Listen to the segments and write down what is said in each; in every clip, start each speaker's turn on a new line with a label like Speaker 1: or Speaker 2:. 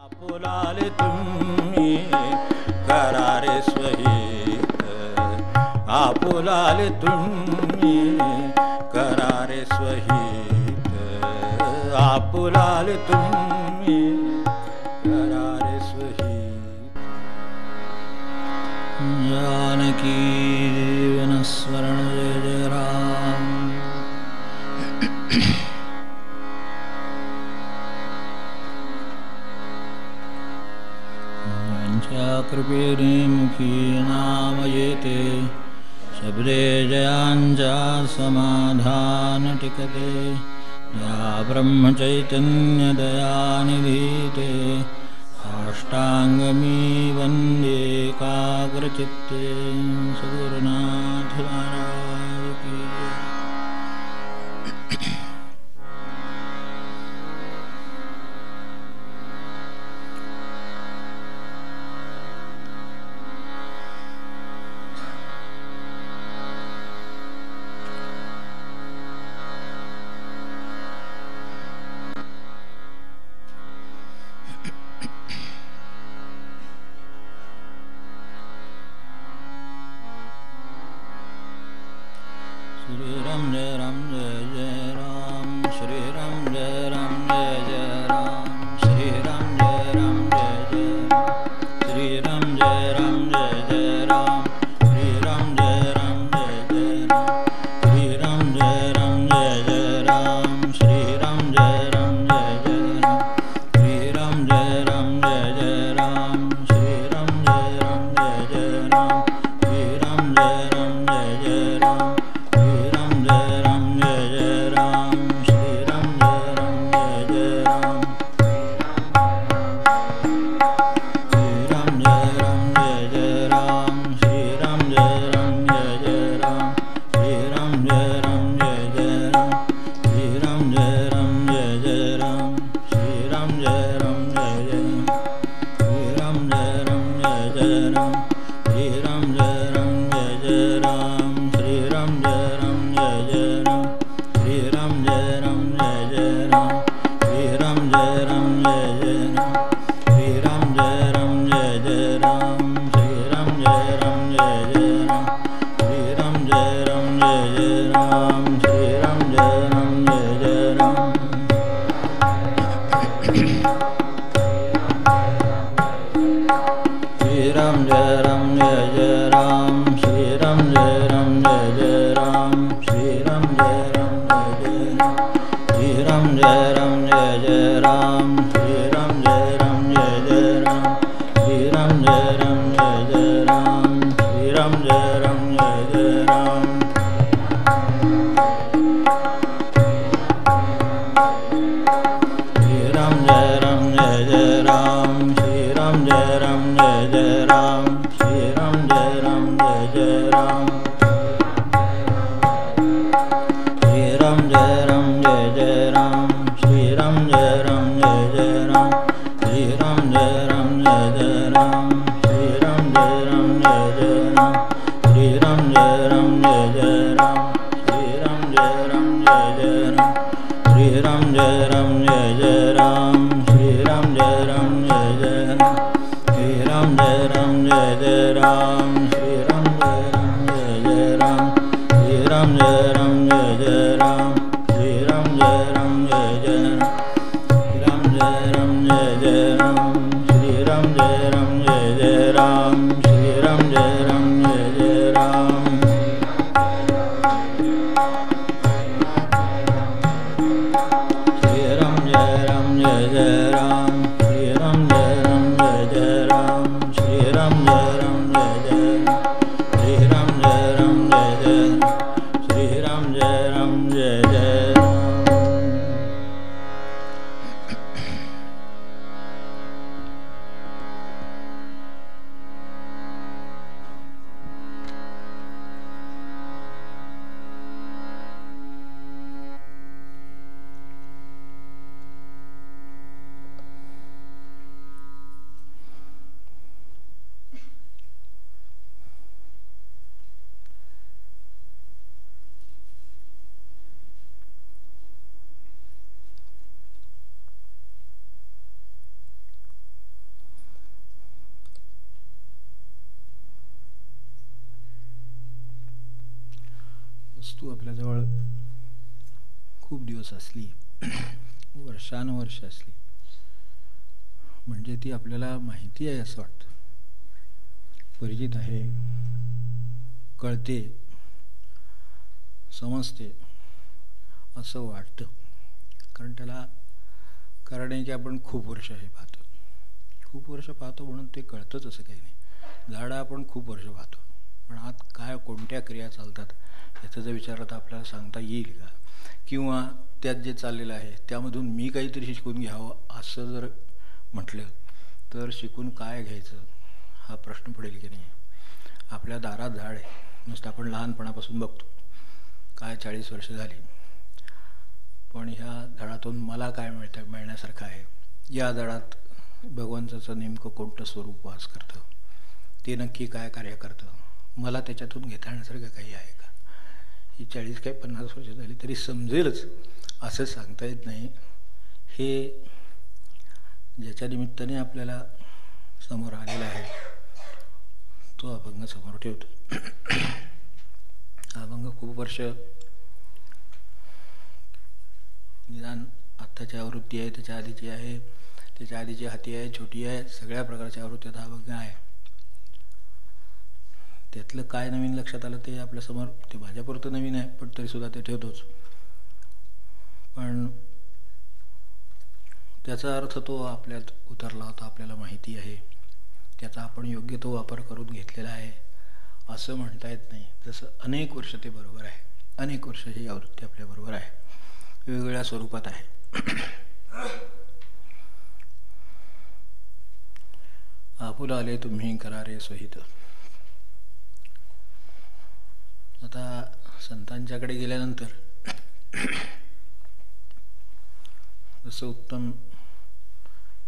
Speaker 1: आपुलाल तुम्ही करारे स्वहित, आपुलाल तुम्ही करारे स्वहित, आपुलाल तुम्ही करारे स्वहित। जानकी जीवनस्मरण जय जय राम। कृपेणे मुखी नामयेते शब्दे जयांजा समाधान टिकते, या ब्रह्मचैतन्य दयानिधीते साष्टांगमी वंदे एकाग्रचित्ते। सद्गुरुनाथ महाराज की जय। वस्तू आपल्याजवळ खूप दिवस असली, वर्षानुवर्ष असली, म्हणजे ती आपल्याला माहिती आहे असं वाटतं, परिचित आहे, कळते, समजते असं वाटतं. कारण त्याला कारण आहे की आपण खूप वर्ष हे पाहतो, खूप वर्ष पाहतो म्हणून ते कळतंच असं काही नाही. झाडं आपण खूप वर्ष पाहतो, पण आत काय कोणत्या क्रिया चालतात याचं जर विचारलं तर आपल्याला सांगता येईल का? किंवा त्यात जे चाललेलं आहे त्यामधून मी काहीतरी शिकून घ्यावं असं जर म्हटलं तर शिकून काय घ्यायचं हा प्रश्न पडेल की नाही. आपल्या दारात झाड आहे, नुसतं आपण लहानपणापासून बघतो, काय 40 वर्ष झाली, पण ह्या झाडातून मला काय मिळण्यासारखं आहे, या झाडात भगवंताचं नेमकं कोणतं स्वरूप वास करतं, ते नक्की काय कार्य करतं, मला त्याच्यातून घेता येण्यासारखं काही आहे का? ही 40 काय 50 वर्ष झाली तरी समजेलच असं सांगता येत नाही. हे ज्याच्या निमित्ताने आपल्याला समोर आलेला आहे तो अभंग समोर ठेवतो. हा अभंग खूप वर्ष निदान आत्ताची आवृत्ती आहे, त्याच्या आधीची आहे, त्याच्या आधीची हाती आहे, छोटी आहे, सगळ्या प्रकारच्या आवृत्त्यात हा अभंग आहे. त्यातलं काय नवीन लक्षात आलं ते आपल्यासमोर, ते माझ्यापुरतं नवीन आहे पण तरीसुद्धा ते ठेवतोच. पण त्याचा अर्थ तो आपल्यात उतरला होता, आपल्याला माहिती आहे, त्याचा आपण योग्य तो वापर करून घेतलेला आहे असं म्हणता येत नाही. जसं अनेक वर्ष ते बरोबर आहे, अनेक वर्ष ही आवृत्ती आपल्याबरोबर आहे, वेगवेगळ्या स्वरूपात आहे. आपुला आले तुम्ही करारे सोहित. आता संतांच्याकडे गेल्यानंतर जसं उत्तम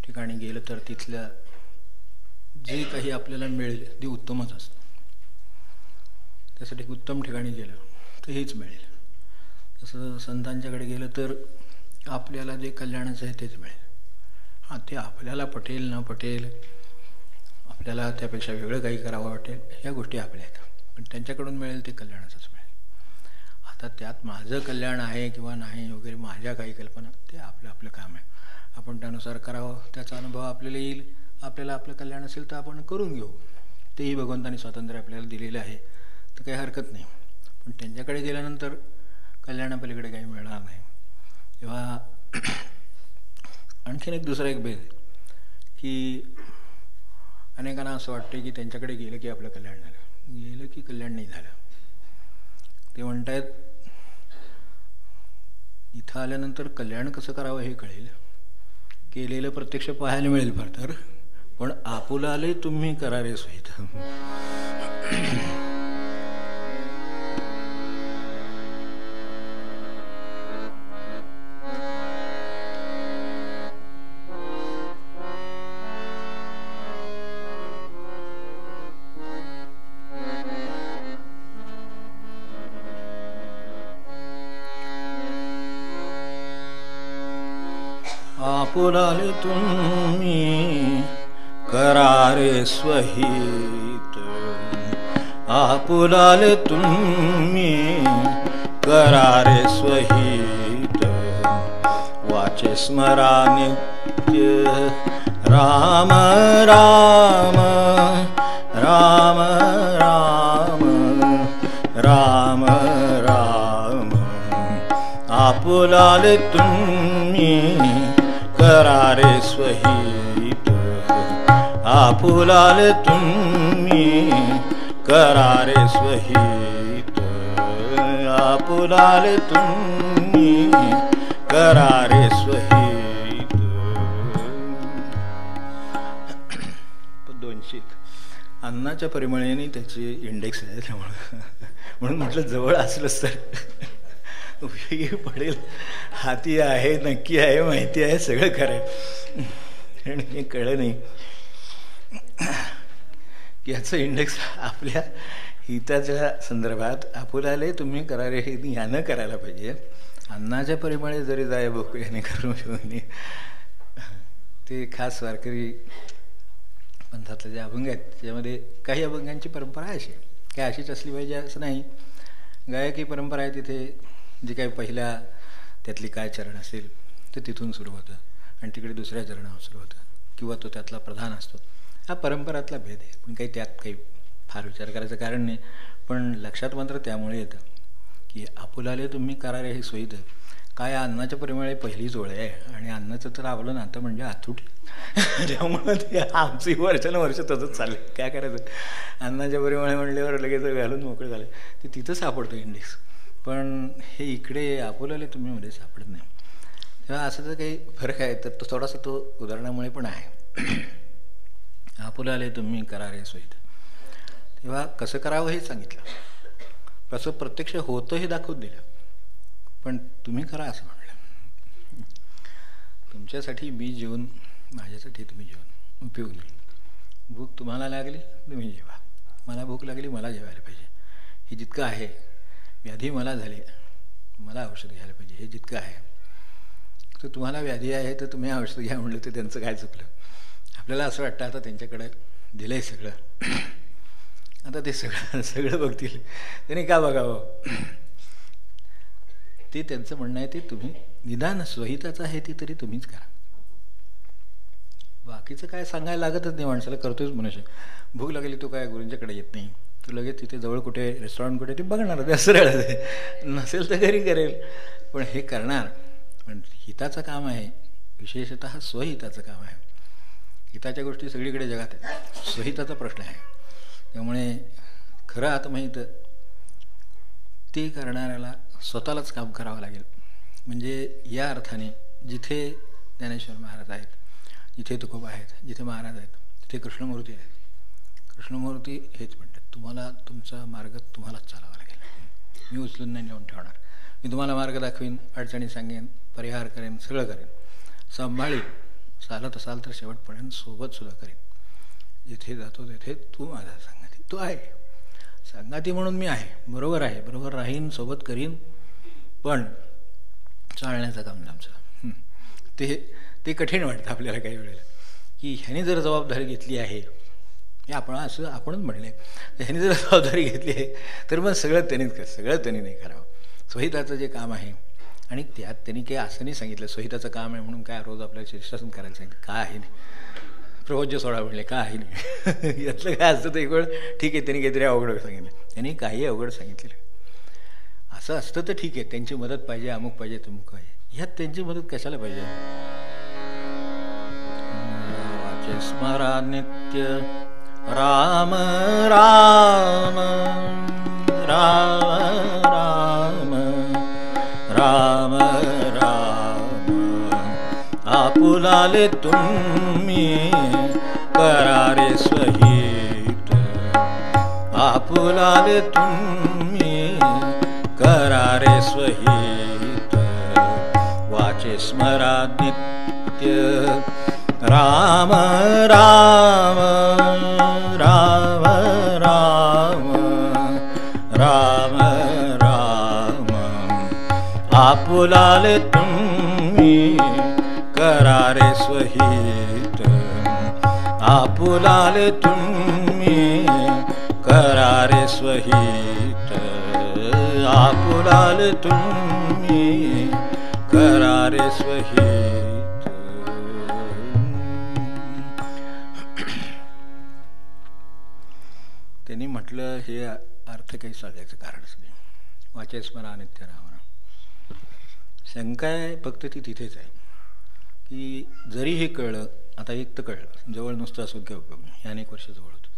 Speaker 1: ठिकाणी गेलं तर तिथल्या जे काही आपल्याला मिळेल ते उत्तमच असतं. त्यासाठी उत्तम ठिकाणी गेलं तर हेच मिळेल. तसं संतांच्याकडे गेलं तर आपल्याला जे कल्याणाचं आहे तेच मिळेल. हां, ते आपल्याला पटेल न पटेल, आपल्याला त्यापेक्षा वेगळं काही करावं वाटेल, ह्या गोष्टी आपल्या आहेत, पण त्यांच्याकडून मिळेल ते कल्याणाचंच मिळेल. आता त्यात माझं कल्याण आहे किंवा नाही वगैरे माझ्या काही कल्पना, ते आपलं आपलं काम आहे, आपण त्यानुसार करावं, त्याचा अनुभव आपल्याला येईल. आपल्याला आपलं कल्याण असेल तर आपण करून घेऊ, तेही भगवंतानी स्वातंत्र्य आपल्याला दिलेलं आहे, तर काही हरकत नाही. पण त्यांच्याकडे गेल्यानंतर कल्याणापलीकडे काही मिळणार नाही. तेव्हा आणखीन दुसरा एक भेद की अनेकांना असं वाटतं की त्यांच्याकडे गेलं की आपलं कल्याण झालं, गेलं की कल्याण नाही झालं. ते म्हणतायत इथं आल्यानंतर कल्याण कसं करावं हे कळेल, केलेलं प्रत्यक्ष पाहायला मिळेल फार तर, पण आपुला आले तुम्ही करारे सोहित. आपुलाले तुम्ही करारे स्वहित. आपुलाले तुम्ही करारे स्वहित. वाचे स्मरा नित्य राम राम राम राम राम राम. आपुलाले तुम्ही करारे स्वहित. आपुलाले तुम्ही करारे स्वहित. आपुलाले तुम्ही करारे स्वहित. 200 अन्नाच्या परिमळेने त्याचे इंडेक्स आहे, त्यामुळं म्हणून म्हटलं जवळ असलंच तर उपयोगी पडेल. हाती आहे, नक्की आहे, माहिती आहे, सगळं खरं, आणि हे कळलं नाही की याचं इंडेक्स आपल्या हिताच्या संदर्भात आपुलाले तुम्ही करारे हे यानं करायला पाहिजे. अन्नाच्या परिमळे जरी जाय बघू याने करू शकणे, ते खास वारकरी पंथातले जे अभंग आहेत त्याच्यामध्ये काही अभंगांची परंपरा आहे अशी, काय अशीच असली पाहिजे असं नाही. गायकी परंपरा आहे तिथे जे काही पहिल्या त्यातली काय चरण असेल ते तिथून सुरू होतं आणि तिकडे दुसऱ्या चरणावर सुरू होतं किंवा तो त्यातला प्रधान असतो. हा परंपरातला भेद आहे, पण काही त्यात काही फार विचार करायचं कारण नाही. पण लक्षात मात्र त्यामुळे येतं की आपुलाले तुम्ही करारे हे सोयीत काय अन्नाच्या परिमळे पहिलीच ओळ आहे आणि अन्नाचं तर आपलं नातं म्हणजे अथूट. त्यामुळं ते आमची वर्षानुवर्ष तसंच चाललं. काय करायचं, अन्नाच्या परिमळे म्हणल्यावर लगेच घालून मोकळे झाले ते तिथं सापडतं इंडेक्स. पण हे इकडे आपुलाले तुम्ही मध्ये सापडत नाही. तेव्हा असं तर काही फरक आहे. तर तो थोडासा तो उदाहरणामुळे पण आहे. आपुलाले तुम्ही करारे सोयीत. तेव्हा कसं करावं हे सांगितलं, कसं प्रत्यक्ष होतं हे दाखवून दिलं. पण तुम्ही करा असं म्हणलं. तुमच्यासाठी मी जेवून माझ्यासाठी तुम्ही जेवून उपयोग नाही. भूक तुम्हाला लागली तुम्ही जेवा, मला भूक लागली मला जेवायला पाहिजे. हे जितकं आहे, व्याधी मला झाली मला औषध घ्यायला पाहिजे, हे जितकं आहे. तर तुम्हाला व्याधी आहे तर तुम्ही औषध घ्या म्हणलं तर त्यांचं काय चुकलं. आपल्याला असं वाटतं आता त्यांच्याकडे दिलं आहे सगळं, आता ते सगळं बघतील, त्यांनी का बघावं. ते त्यांचं म्हणणं आहे ते तुम्ही निदान स्वहिताचं आहे ते तरी तुम्हीच करा. बाकीचं काय सांगायला लागतच नाही माणसाला, करतोच मनुष्य. भूक लागली तो काय गुरूंच्याकडे येत नाही, तो लगेच तिथे जवळ कुठे रेस्टॉरंट कुठे ते बघणार, ते असं राहिलं नसेल तर घरी करेल, पण हे करणार. पण हिताचं काम आहे, विशेषतः स्वहिताचं काम आहे. हिताच्या गोष्टी सगळीकडे जगात आहेत, स्वहिताचा प्रश्न आहे. त्यामुळे खरं आत्महित ते करणाऱ्याला स्वतःलाच काम करावं लागेल. म्हणजे या अर्थाने जिथे ज्ञानेश्वर महाराज आहेत, जिथे तुकोबा आहेत, जिथे महाराज आहेत, तिथे कृष्णमूर्ती आहेत. कृष्णमूर्ती हेच म्हणतात, तुम्हाला तुमचा मार्ग तुम्हालाच चालावा लागेल, मी उचलून नाही नेऊन ठेवणार. मी तुम्हाला मार्ग दाखवीन, अडचणी सांगेन, परिहार करेन, सगळं करेन, सांभाळीन, चालत असाल तर शेवटपर्यंत सोबतसुद्धा करेन. जिथे जातो तिथे तू माझा संगाती, तू आहे संगाती म्हणून मी आहे, बरोबर आहे, बरोबर राहीन, सोबत करीन. पण चालण्याचं काम आमचं ते कठीण वाटतं आपल्याला काही वेळेला, की ह्याने जर जबाबदारी घेतली आहे, हे आपणच म्हणले, ह्याने जर जबाबदारी घेतली आहे तर मग सगळं त्यांनी नाही करावं. स्वहिताचं जे काम आहे, आणि त्यात त्यांनी काही असं नाही सांगितलं स्वहिताचं काम आहे म्हणून काय रोज आपल्याला शीर्षासन करायला सांगितलं, काय आहे नाही, प्रवज्य सोडा म्हणले, काय आहे नाही. यातलं काय असतं तर एक वेळ ठीक आहे, त्यांनी काहीतरी अवघड सांगितलं, त्यांनी काही अवघड सांगितलेलं. असं असतं तर ठीक आहे, त्यांची मदत पाहिजे, अमुक पाहिजे, तमुक पाहिजे, ह्यात त्यांची मदत कशाला पाहिजे. स्मरा नित्य राम राम राम राम राम आपुलाले तुम्ही करारे स्वहित. आपुलाले तुम्ही करारे स्वहित. वाचे स्मरा नित्य राम राम राम राम राम राम आपुलाले तुम्ही करारे स्वहित. आपुलाले तुम्ही करारे स्वहित. आपुलाले तुम्ही करारे स्वहित. त्यांनी म्हटलं हे अर्थ काही सांगायचं कारणच नाही. वाचे स्मरा नित्य राम. शंका आहे फक्त ती तिथेच आहे की जरी हे कळलं, आता एक तर कळलं, जवळ नुसतं असून काय उपयोग नाही, हे अनेक वर्ष जवळ होतं,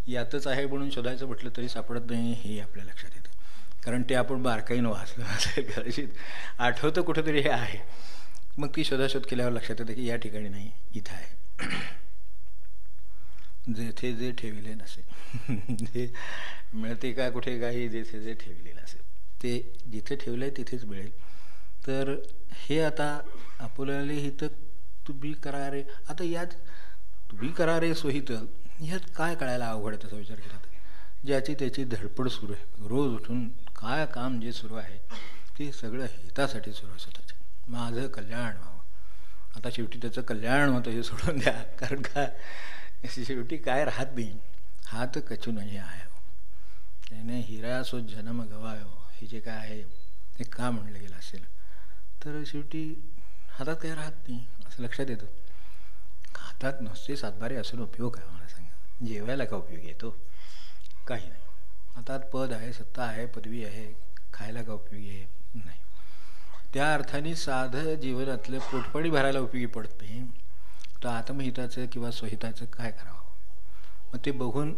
Speaker 1: यातच आहे म्हणून शोधायचं म्हटलं तरी सापडत नाही, हे आपल्या लक्षात येतं. कारण ते आपण बारकाईनं वाचलं कदाचित आठवतं कुठंतरी हे आहे. मग ती शोधाशोध केल्यावर लक्षात येतं की या ठिकाणी नाही, इथं आहे. जेथे जे ठेविले नसे जे मिळते का कुठे काही, जेथे जे ठेविले नसे ते जिथे ठेवलं आहे तिथेच मिळेल. तर हे आता आपल्याला हिथं तुम्ही करारे, आता यात तुम्ही करारे सोहित, ह्यात काय कळायला अवघड आहे तसा विचार केला तर ज्याची त्याची धडपड सुरू आहे, रोज उठून काय काम जे सुरू आहे ते सगळं हितासाठी सुरू आहे, स्वतःच्या माझं कल्याण व्हावं. आता शेवटी त्याचं कल्याण होतं हे सोडून द्या, कारण काय शेवटी काय राहत नाही, हात कचू नाही आहे. त्याने हिरा सो जन्म गवायो हे जे काय आहे ते का म्हणलं गेलं असेल, तर शेवटी हातात काही राहत नाही असं लक्षात येतं. हातात नुसते सातबारे असून उपयोग काय मला सांगा? जेवायला का उपयोग येतो? काही नाही. हातात पद आहे, सत्ता आहे, पदवी आहे, खायला का उपयोगी आहे? नाही. त्या अर्थाने साधं जीवनातलं पोटपाणी भरायला उपयोगी पडत नाही. तर आत्महिताचं किंवा स्वहिताचं काय करावं? मग ते बघून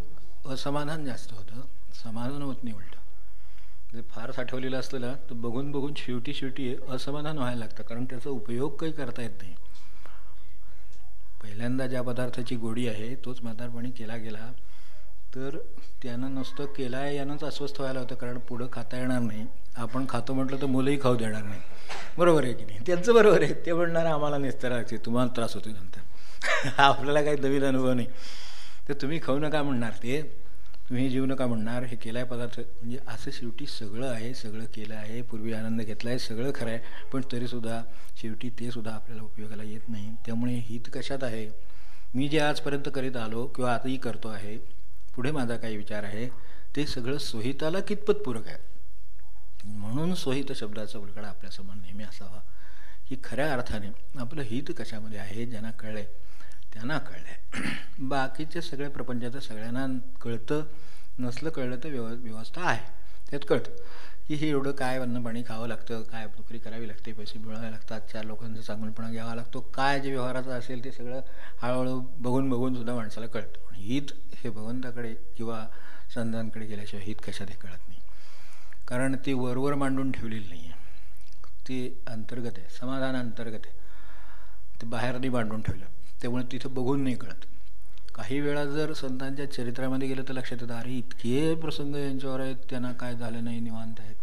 Speaker 1: असमाधान जास्त होतं, समाधान होत नाही. उलटं जर फार साठवलेलं असलं ना तर बघून बघून शेवटी असमाधान व्हायला लागतं, कारण त्याचा उपयोग काही करता येत नाही. पहिल्यांदा ज्या पदार्थाची गोडी आहे तोच म्हातारपणी केला गेला तर त्यानं नुसतं केलं आहे यानंच अस्वस्थ व्हायला होतं, कारण पुढं खाता येणार नाही. आपण खातो म्हटलं तर मुलंही खाऊ देणार नाही. बरोबर आहे की नाही? त्यांचं बरोबर आहे. ते म्हणणार आम्हाला नेस्तराचे, तुम्हाला त्रास होतो नंतर. आपल्याला काही नवीन अनुभव नाही, तर तुम्ही खाऊ नका म्हणणार, ते तुम्ही जीव नका म्हणणार. हे केला आहे पदार्थ म्हणजे असं शेवटी सगळं आहे, सगळं केलं आहे, पूर्वी आनंद घेतला आहे, सगळं खरं आहे, पण तरीसुद्धा शेवटी ते सुद्धा आपल्याला उपयोगाला येत नाही. त्यामुळे हित कशात आहे? मी जे आजपर्यंत करीत आलो किंवा आताही करतो आहे, पुढे माझा काही विचार आहे, ते सगळं सोहिताला कितपत पूरक आहे. म्हणून सोहित शब्दाचा उलगडा आपल्यासमोर नेहमी असावा की खऱ्या अर्थाने आपलं हित कशामध्ये आहे. ज्यांना कळलं त्यांना कळलं. बाकीचे सगळे प्रपंचाचं सगळ्यांना कळतं, नसलं कळलं तर व्यवस्था आहे, त्यात कळतं की हे एवढं काय अन्न पाणी खावं लागतं, काय नोकरी करावी लागते, पैसे मिळवावे लागतात, 4 लोकांचा चांगलपणा घ्यावा लागतो, काय जे व्यवहाराचं असेल ते सगळं हळूहळू बघून बघून सुद्धा माणसाला कळतं. पण हित हे भगवंताकडे किंवा संतांकडे गेल्याशिवाय हित कशात हे कळत नाही, कारण ती वरवर मांडून ठेवलेली नाही आहे, ती अंतर्गत आहे, समाधान अंतर्गत आहे, ते बाहेर नाही मांडून ठेवलं. त्यामुळे तिथं बघून नाही कळत. काही वेळा जर संतांच्या चरित्रामध्ये गेलं तर लक्षात येतं, अरे इतके प्रसंग यांच्यावर आहेत, त्यांना काय झालं नाही, निवांत आहेत,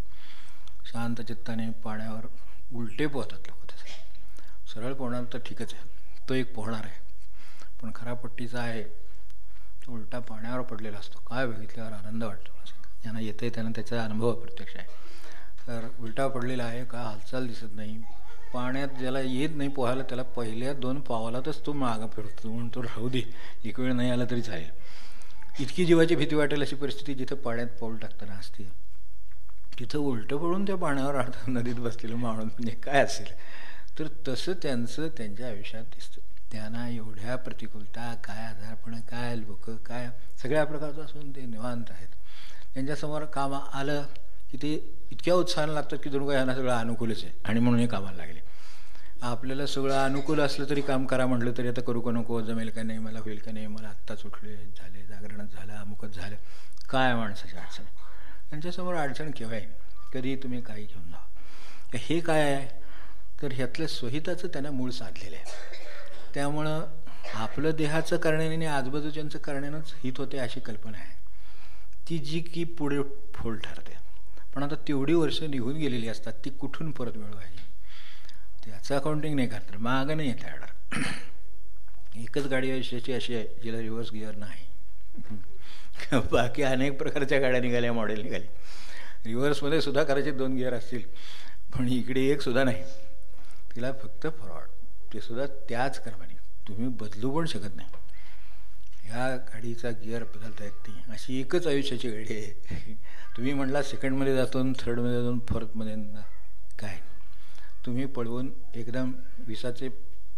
Speaker 1: शांत चित्ताने पाण्यावर उलटे पोहतात लोक. तसे सरळ पोहणार तर ठीकच आहे, तो एक पोहणार आहे, पण खरा पट्टीचा आहे तो उलटा पाण्यावर पडलेला असतो. काय बघितल्यावर आनंद वाटतो. ज्यांना येतं त्यांना त्याचा अनुभव प्रत्यक्ष आहे. तर उलटा पडलेला आहे, का हालचाल दिसत नाही, पाण्यात ज्याला येत नाही पोहायला त्याला पहिल्या 2 पावलातच तो मागं फिरतो, म्हणून तो राहू दे, एक वेळ नाही आला तरी चालेल. इतकी जीवाची भीती वाटेल अशी परिस्थिती जिथं पाण्यात पाऊल टाकताना असते, तिथं उलटं पडून त्या पाण्यावर राहतात नदीत बसलेलं माणूस म्हणजे काय असेल. तर तसं त्यांचं त्यांच्या आयुष्यात दिसतं. त्यांना एवढ्या प्रतिकूलता, काय आजारपणं, काय लोक, काय सगळ्या प्रकारचं असून ते निवांत आहेत. त्यांच्यासमोर काम आलं की ते इतक्या उत्साहानं लागतात की जणू काय ह्यांना सगळं अनुकूलच आहे आणि म्हणून हे कामाला लागले. आपल्याला सगळं अनुकूल असलं तरी काम करा म्हटलं तरी आता करू का नको, जमेल का नाही, मला होईल का नाही, मला आत्ताच उठले झाले, जागरणच झालं, अमुकच झालं, काय माणसाची अडचण. त्यांच्यासमोर अडचण केव्हा आहे, कधी तुम्ही काही घेऊन जा. हे काय आहे तर ह्यातलं स्वहिताचं त्यांना मूळ साधलेलं आहे. त्यामुळं आपलं देहाचं करण्याने आणि आजूबाजूच्यांचं करण्यानंच हित होते अशी कल्पना आहे, ती जी की पुढे फोल ठरते. पण आता तेवढी वर्ष निघून गेलेली असतात, ती कुठून परत मिळवायची त्याचं अकाउंटिंग नाही करतात, मागं नाही येतं ऑर्डर. एकच गाडी आयुष्याची अशी आहे जिला रिव्हर्स गिअर नाही. बाकी अनेक प्रकारच्या गाड्या निघाल्या, मॉडेल निघाली, रिव्हर्समध्ये सुद्धा करायचे 2 गिअर असतील, पण इकडे एक सुद्धा नाही. तिला फक्त फॉरवर्ड, ते सुद्धा त्याच क्रमाने तुम्ही बदलू पण शकत नाही. ह्या गाडीचा गिअर बदलता येत नाही, अशी एकच आयुष्याची गाडी आहे. तुम्ही म्हटला सेकंडमध्ये जातो, थर्डमध्ये जाऊन फोर्थमध्ये काय, तुम्ही पळवून एकदम 20चे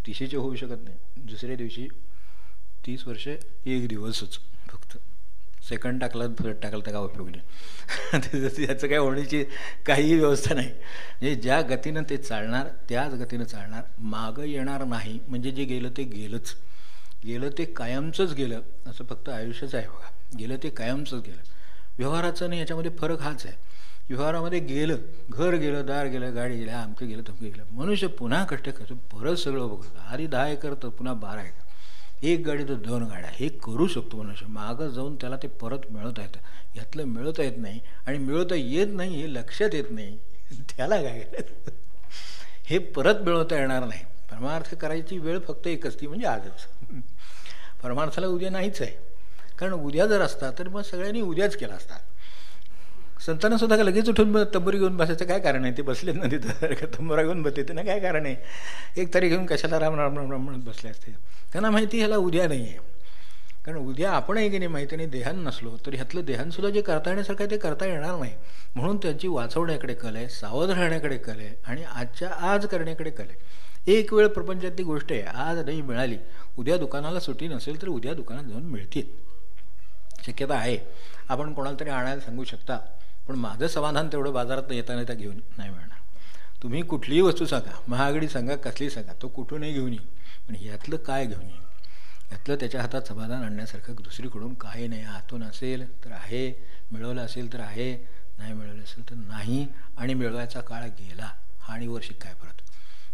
Speaker 1: 30चे होऊ शकत नाही. दुसऱ्या दिवशी 30 वर्षे 1 दिवसच फक्त. सेकंड टाकला थर्ड टाकला तर काय उपयोग नाही. त्याचं काय होण्याची काहीही व्यवस्था नाही. म्हणजे ज्या गतीनं ते चालणार त्याच गतीनं चालणार, मागं येणार नाही. म्हणजे जे गेलं ते गेलंच, गेलं ते कायमचंच गेलं, असं फक्त आयुष्यच आहे बघा. गेलं ते कायमचंच गेलं. व्यवहाराचं नाही, याच्यामध्ये फरक हाच आहे. व्यवहारामध्ये गेलं, घर गेलं, दार गेलं, गाडी गेलं, आमकं गेलं, तमकं गेलं. मनुष्य पुन्हा कष्ट करतो, परत सगळं बघतो. आधी 10 एकर तर पुन्हा 12 एकर, 1 गाडी तर 2 गाड्या, हे करू शकतो मनुष्य. मागं जाऊन त्याला ते परत मिळवता येतं. यातलं मिळवता येत नाही आणि मिळवता येत नाही हे लक्षात येत नाही, त्याला काय करायचं. हे परत मिळवता येणार नाही. परमार्थ करायची वेळ फक्त एकच, ती म्हणजे आजच. परमार्थाला उद्या नाहीच आहे, कारण उद्या जर असता तर मग सगळ्यांनी उद्याच केला असता. संतांना सुद्धा लगेच उठून तंबोरी घेऊन बसायचं काय कारण आहे? ते बसलेत ना तिथं, तंबोरा घेऊन बसले त्यांना काय कारण आहे? एक तारीख घेऊन कशाला राम राम राम राम म्हणत बसले असते. त्यांना माहिती ह्याला उद्या नाही आहे, कारण उद्या आपणही की नाही माहिती नाही देहान नसलो तर ह्यातलं देहानसुद्धा जे करता येण्यासारखं आहे ते करता येणार नाही. म्हणून त्यांची वाचवण्याकडे कल आहे, सावध राहण्याकडे कल आहे आणि आजच्या आज करण्याकडे कल आहे. एक वेळ प्रपंचातली गोष्ट आहे, आज नाही मिळाली, उद्या दुकानाला सुट्टी नसेल तर उद्या दुकानात जाऊन मिळतील, शक्यता आहे. आपण कोणाला तरी आणायला सांगू शकता, पण माझं समाधान तेवढं बाजारात येताना त्या घेऊन नाही मिळणार. तुम्ही कुठलीही वस्तू सांगा, महागडी सांगा, कसली सांगा, तो कुठूनही घेऊन येईल, पण ह्यातलं काय घेऊन येईल? यातलं त्याच्या हातात समाधान आणण्यासारखं दुसरीकडून काही नाही. हातून असेल तर आहे, मिळवलं असेल तर आहे, नाही मिळवलं असेल तर नाही. आणि मिळवायचा काळ गेला. हा आणि वर्षी काय परत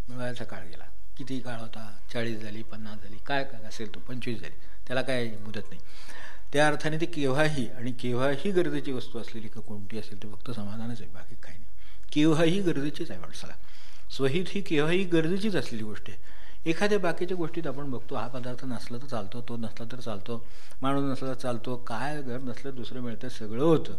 Speaker 1: मिळवायचा काळ गेला. किती काळ होता? 40 झाली, 50 झाली, काय काय असेल तो 25 झाली, त्याला काय मुदत नाही. त्या अर्थाने ती केव्हाही आणि केव्हाही गरजेची वस्तू असलेली का कोणती असेल ते फक्त समाधानच आहे, बाकी काही नाही. केव्हाही गरजेचीच आहे माणसाला. स्वहित ही केव्हाही गरजेचीच असलेली गोष्ट आहे. एखाद्या बाकीच्या गोष्टीत आपण बघतो हा पदार्थ नसला तर चालतो, तो नसला तर चालतो, माणूस नसला तर चालतो, काय घर नसलं दुसरं मिळतं, सगळं होतं,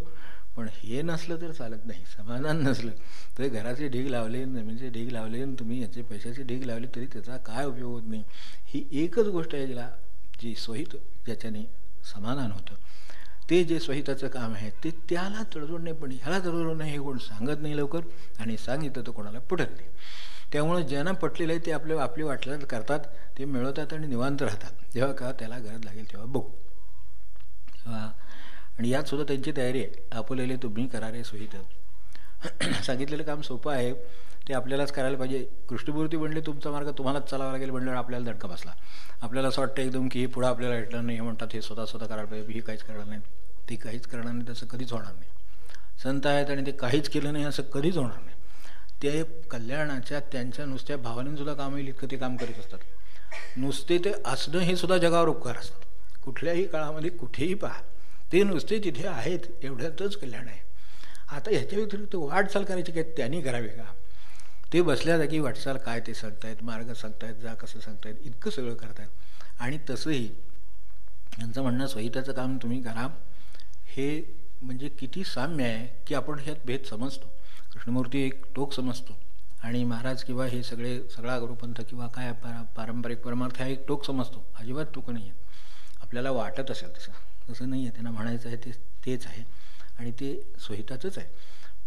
Speaker 1: पण हे नसलं तर चालत नाही. समाधान नसलं तर घराचे ढीग लावले, जमिनीचे ढीग लावले, तुम्ही याचे पैशाचे ढीग लावले तरी त्याचा काय उपयोग होत नाही. ही एकच गोष्ट आहे ज्याला जी स्वहित, ज्याच्याने समाधान होतं, ते जे स्वहिताचं काम आहे ते त्याला तडजोड नाही. पण ह्याला तडजोड नाही हे कोण सांगत नाही लवकर, आणि सांगितलं तर कोणाला पटत नाही. त्यामुळे ज्यांना पटलेलं आहे ते आपली वाटलं करतात, ते मिळवतात आणि निवांत राहतात. जेव्हा का त्याला गरज लागेल तेव्हा बघू. तेव्हा आणि यात सुद्धा त्यांची तयारी आहे. आपलेले तुम्ही करा रे सोयीत. सांगितलेलं काम सोपं आहे, ते आपल्यालाच करायला पाहिजे. कृष्णमूर्ती म्हणले तुमचा मार्ग तुम्हालाच चालावा लागेल म्हणल्यावर आपल्याला धडका बसला. आपल्याला असं वाटतं एकदम की हे पुढं आपल्याला भेटणार नाही, हे म्हणतात हे स्वतः करायला पाहिजे, ही काहीच करणार नाही, ते काहीच करणार नाही, तसं कधीच होणार नाही. संत आहेत आणि ते काहीच केलं नाही असं कधीच होणार नाही. ते कल्याणाच्या त्यांच्या नुसत्या भावनेसुद्धा काम येईल इतकं ते काम करीत असतात. नुसते ते असणं हे सुद्धा जगावर उपकार असतात. कुठल्याही काळामध्ये कुठेही पहा, ते नुसते तिथे आहेत एवढ्यातच कल्याण आहे. आता ह्याच्या व्यतिरिक्त वाटचाल करायची काय, त्यांनी करावी का? ते बसल्या जागी वाटचाल काय ते सांगतायत, मार्ग सांगतायत, जा कसं सांगतायत, इतकं सगळं करतायत. आणि तसंही त्यांचं म्हणणं स्वहिताचं काम तुम्ही करा, हे म्हणजे किती साम्य आहे की आपण ह्यात भेद समजतो. कृष्णमूर्ती एक टोक समजतो आणि महाराज किंवा हे सगळा गुरुपंथ किंवा काय पारंपरिक परमार्थ हा एक टोक समजतो. अजिबात टोक नाही आहे. आपल्याला वाटत असेल तसं नाही आहे. त्यांना म्हणायचं आहे तेच आहे आणि ते स्वहिताचंच आहे.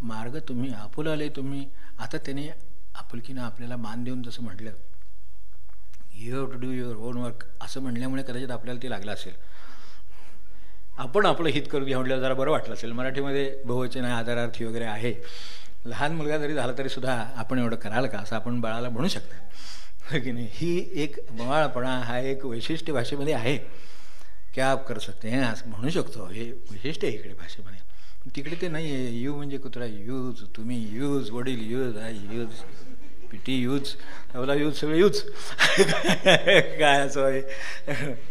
Speaker 1: मार्ग तुम्ही आपुलाले तुम्ही, आता त्याने आपुलकीनं आपल्याला मान देऊन जसं म्हटलं, you have to do your own work असं म्हणल्यामुळे कदाचित आपल्याला ते लागलं असेल. आपण आपलं हित करून घ्या म्हटल्यावर जरा बरं वाटलं असेल. मराठीमध्ये बहुवचन आहे, आदरार्थी वगैरे आहे. लहान मुलगा जरी झाला तरी सुद्धा आपण एवढं कराल का असं आपण बाळाला म्हणू शकता की नाही. ही एक मवाळपणा हा एक वैशिष्ट्य भाषेमध्ये आहे. क्या आप कर सकते हैं असं म्हणू शकतो, हे वैशिष्ट्य आहे इकडे भाषेमध्ये. तिकडे ते नाही आहे. यू म्हणजे कुत्रा यूज, तुम्ही यूज, वडील यूज, आई यूज, पिटी यूज, तबला यूज, सगळे यूज काय असं आहे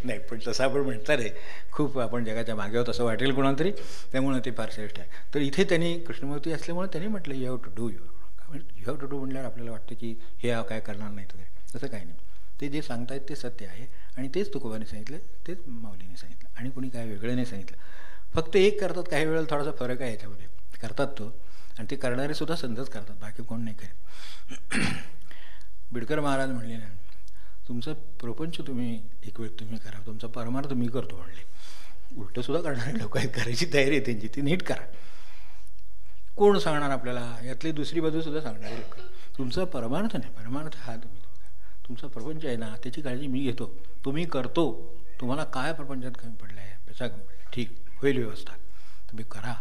Speaker 1: नाही. पण तसं आपण म्हणतात आहे खूप, आपण जगाच्या मागे आहोत असं वाटेल कोणाला तरी, त्यामुळे ते फार श्रेष्ठ आहे. तर इथे त्यांनी कृष्णमूर्ती असल्यामुळे त्यांनी म्हटलं you have to do your. You have to do म्हटल्यावर आपल्याला वाटतं की हे काय करणार नाही वगैरे, तसं काही नाही. ते जे सांगतायत ते सत्य आहे आणि तेच तुकोबाने सांगितलं, तेच माऊलीने सांगितलं आणि कोणी काय वेगळं नाही सांगितलं. फक्त एक करतात, काही वेळेला थोडासा फरक आहे याच्यामध्ये, करतात तो, आणि ते करणारे सुद्धा संतच करतात, बाकी कोण नाही करत. बिडकर महाराज म्हणले ना, तुमचं प्रपंच तुम्ही एक वेळ तुम्ही करा, तुमचा परमार्थ मी करतो म्हणले. उलटं सुद्धा करणारे लोक आहेत, करायची तयारी आहे त्यांची, ती नीट करा. कोण सांगणार आपल्याला? यातली दुसरी बाजू सुद्धा सांगणारे लोक. तुमचा परमार्थ नाही, परमार्थ हा तुम्ही, तुमचा प्रपंच आहे ना त्याची काळजी मी घेतो, तुम्ही करतो. तुम्हाला काय प्रपंचात कमी पडलं आहे, पैसा कमी पडला, ठीक होईल व्यवस्था, तुम्ही करा,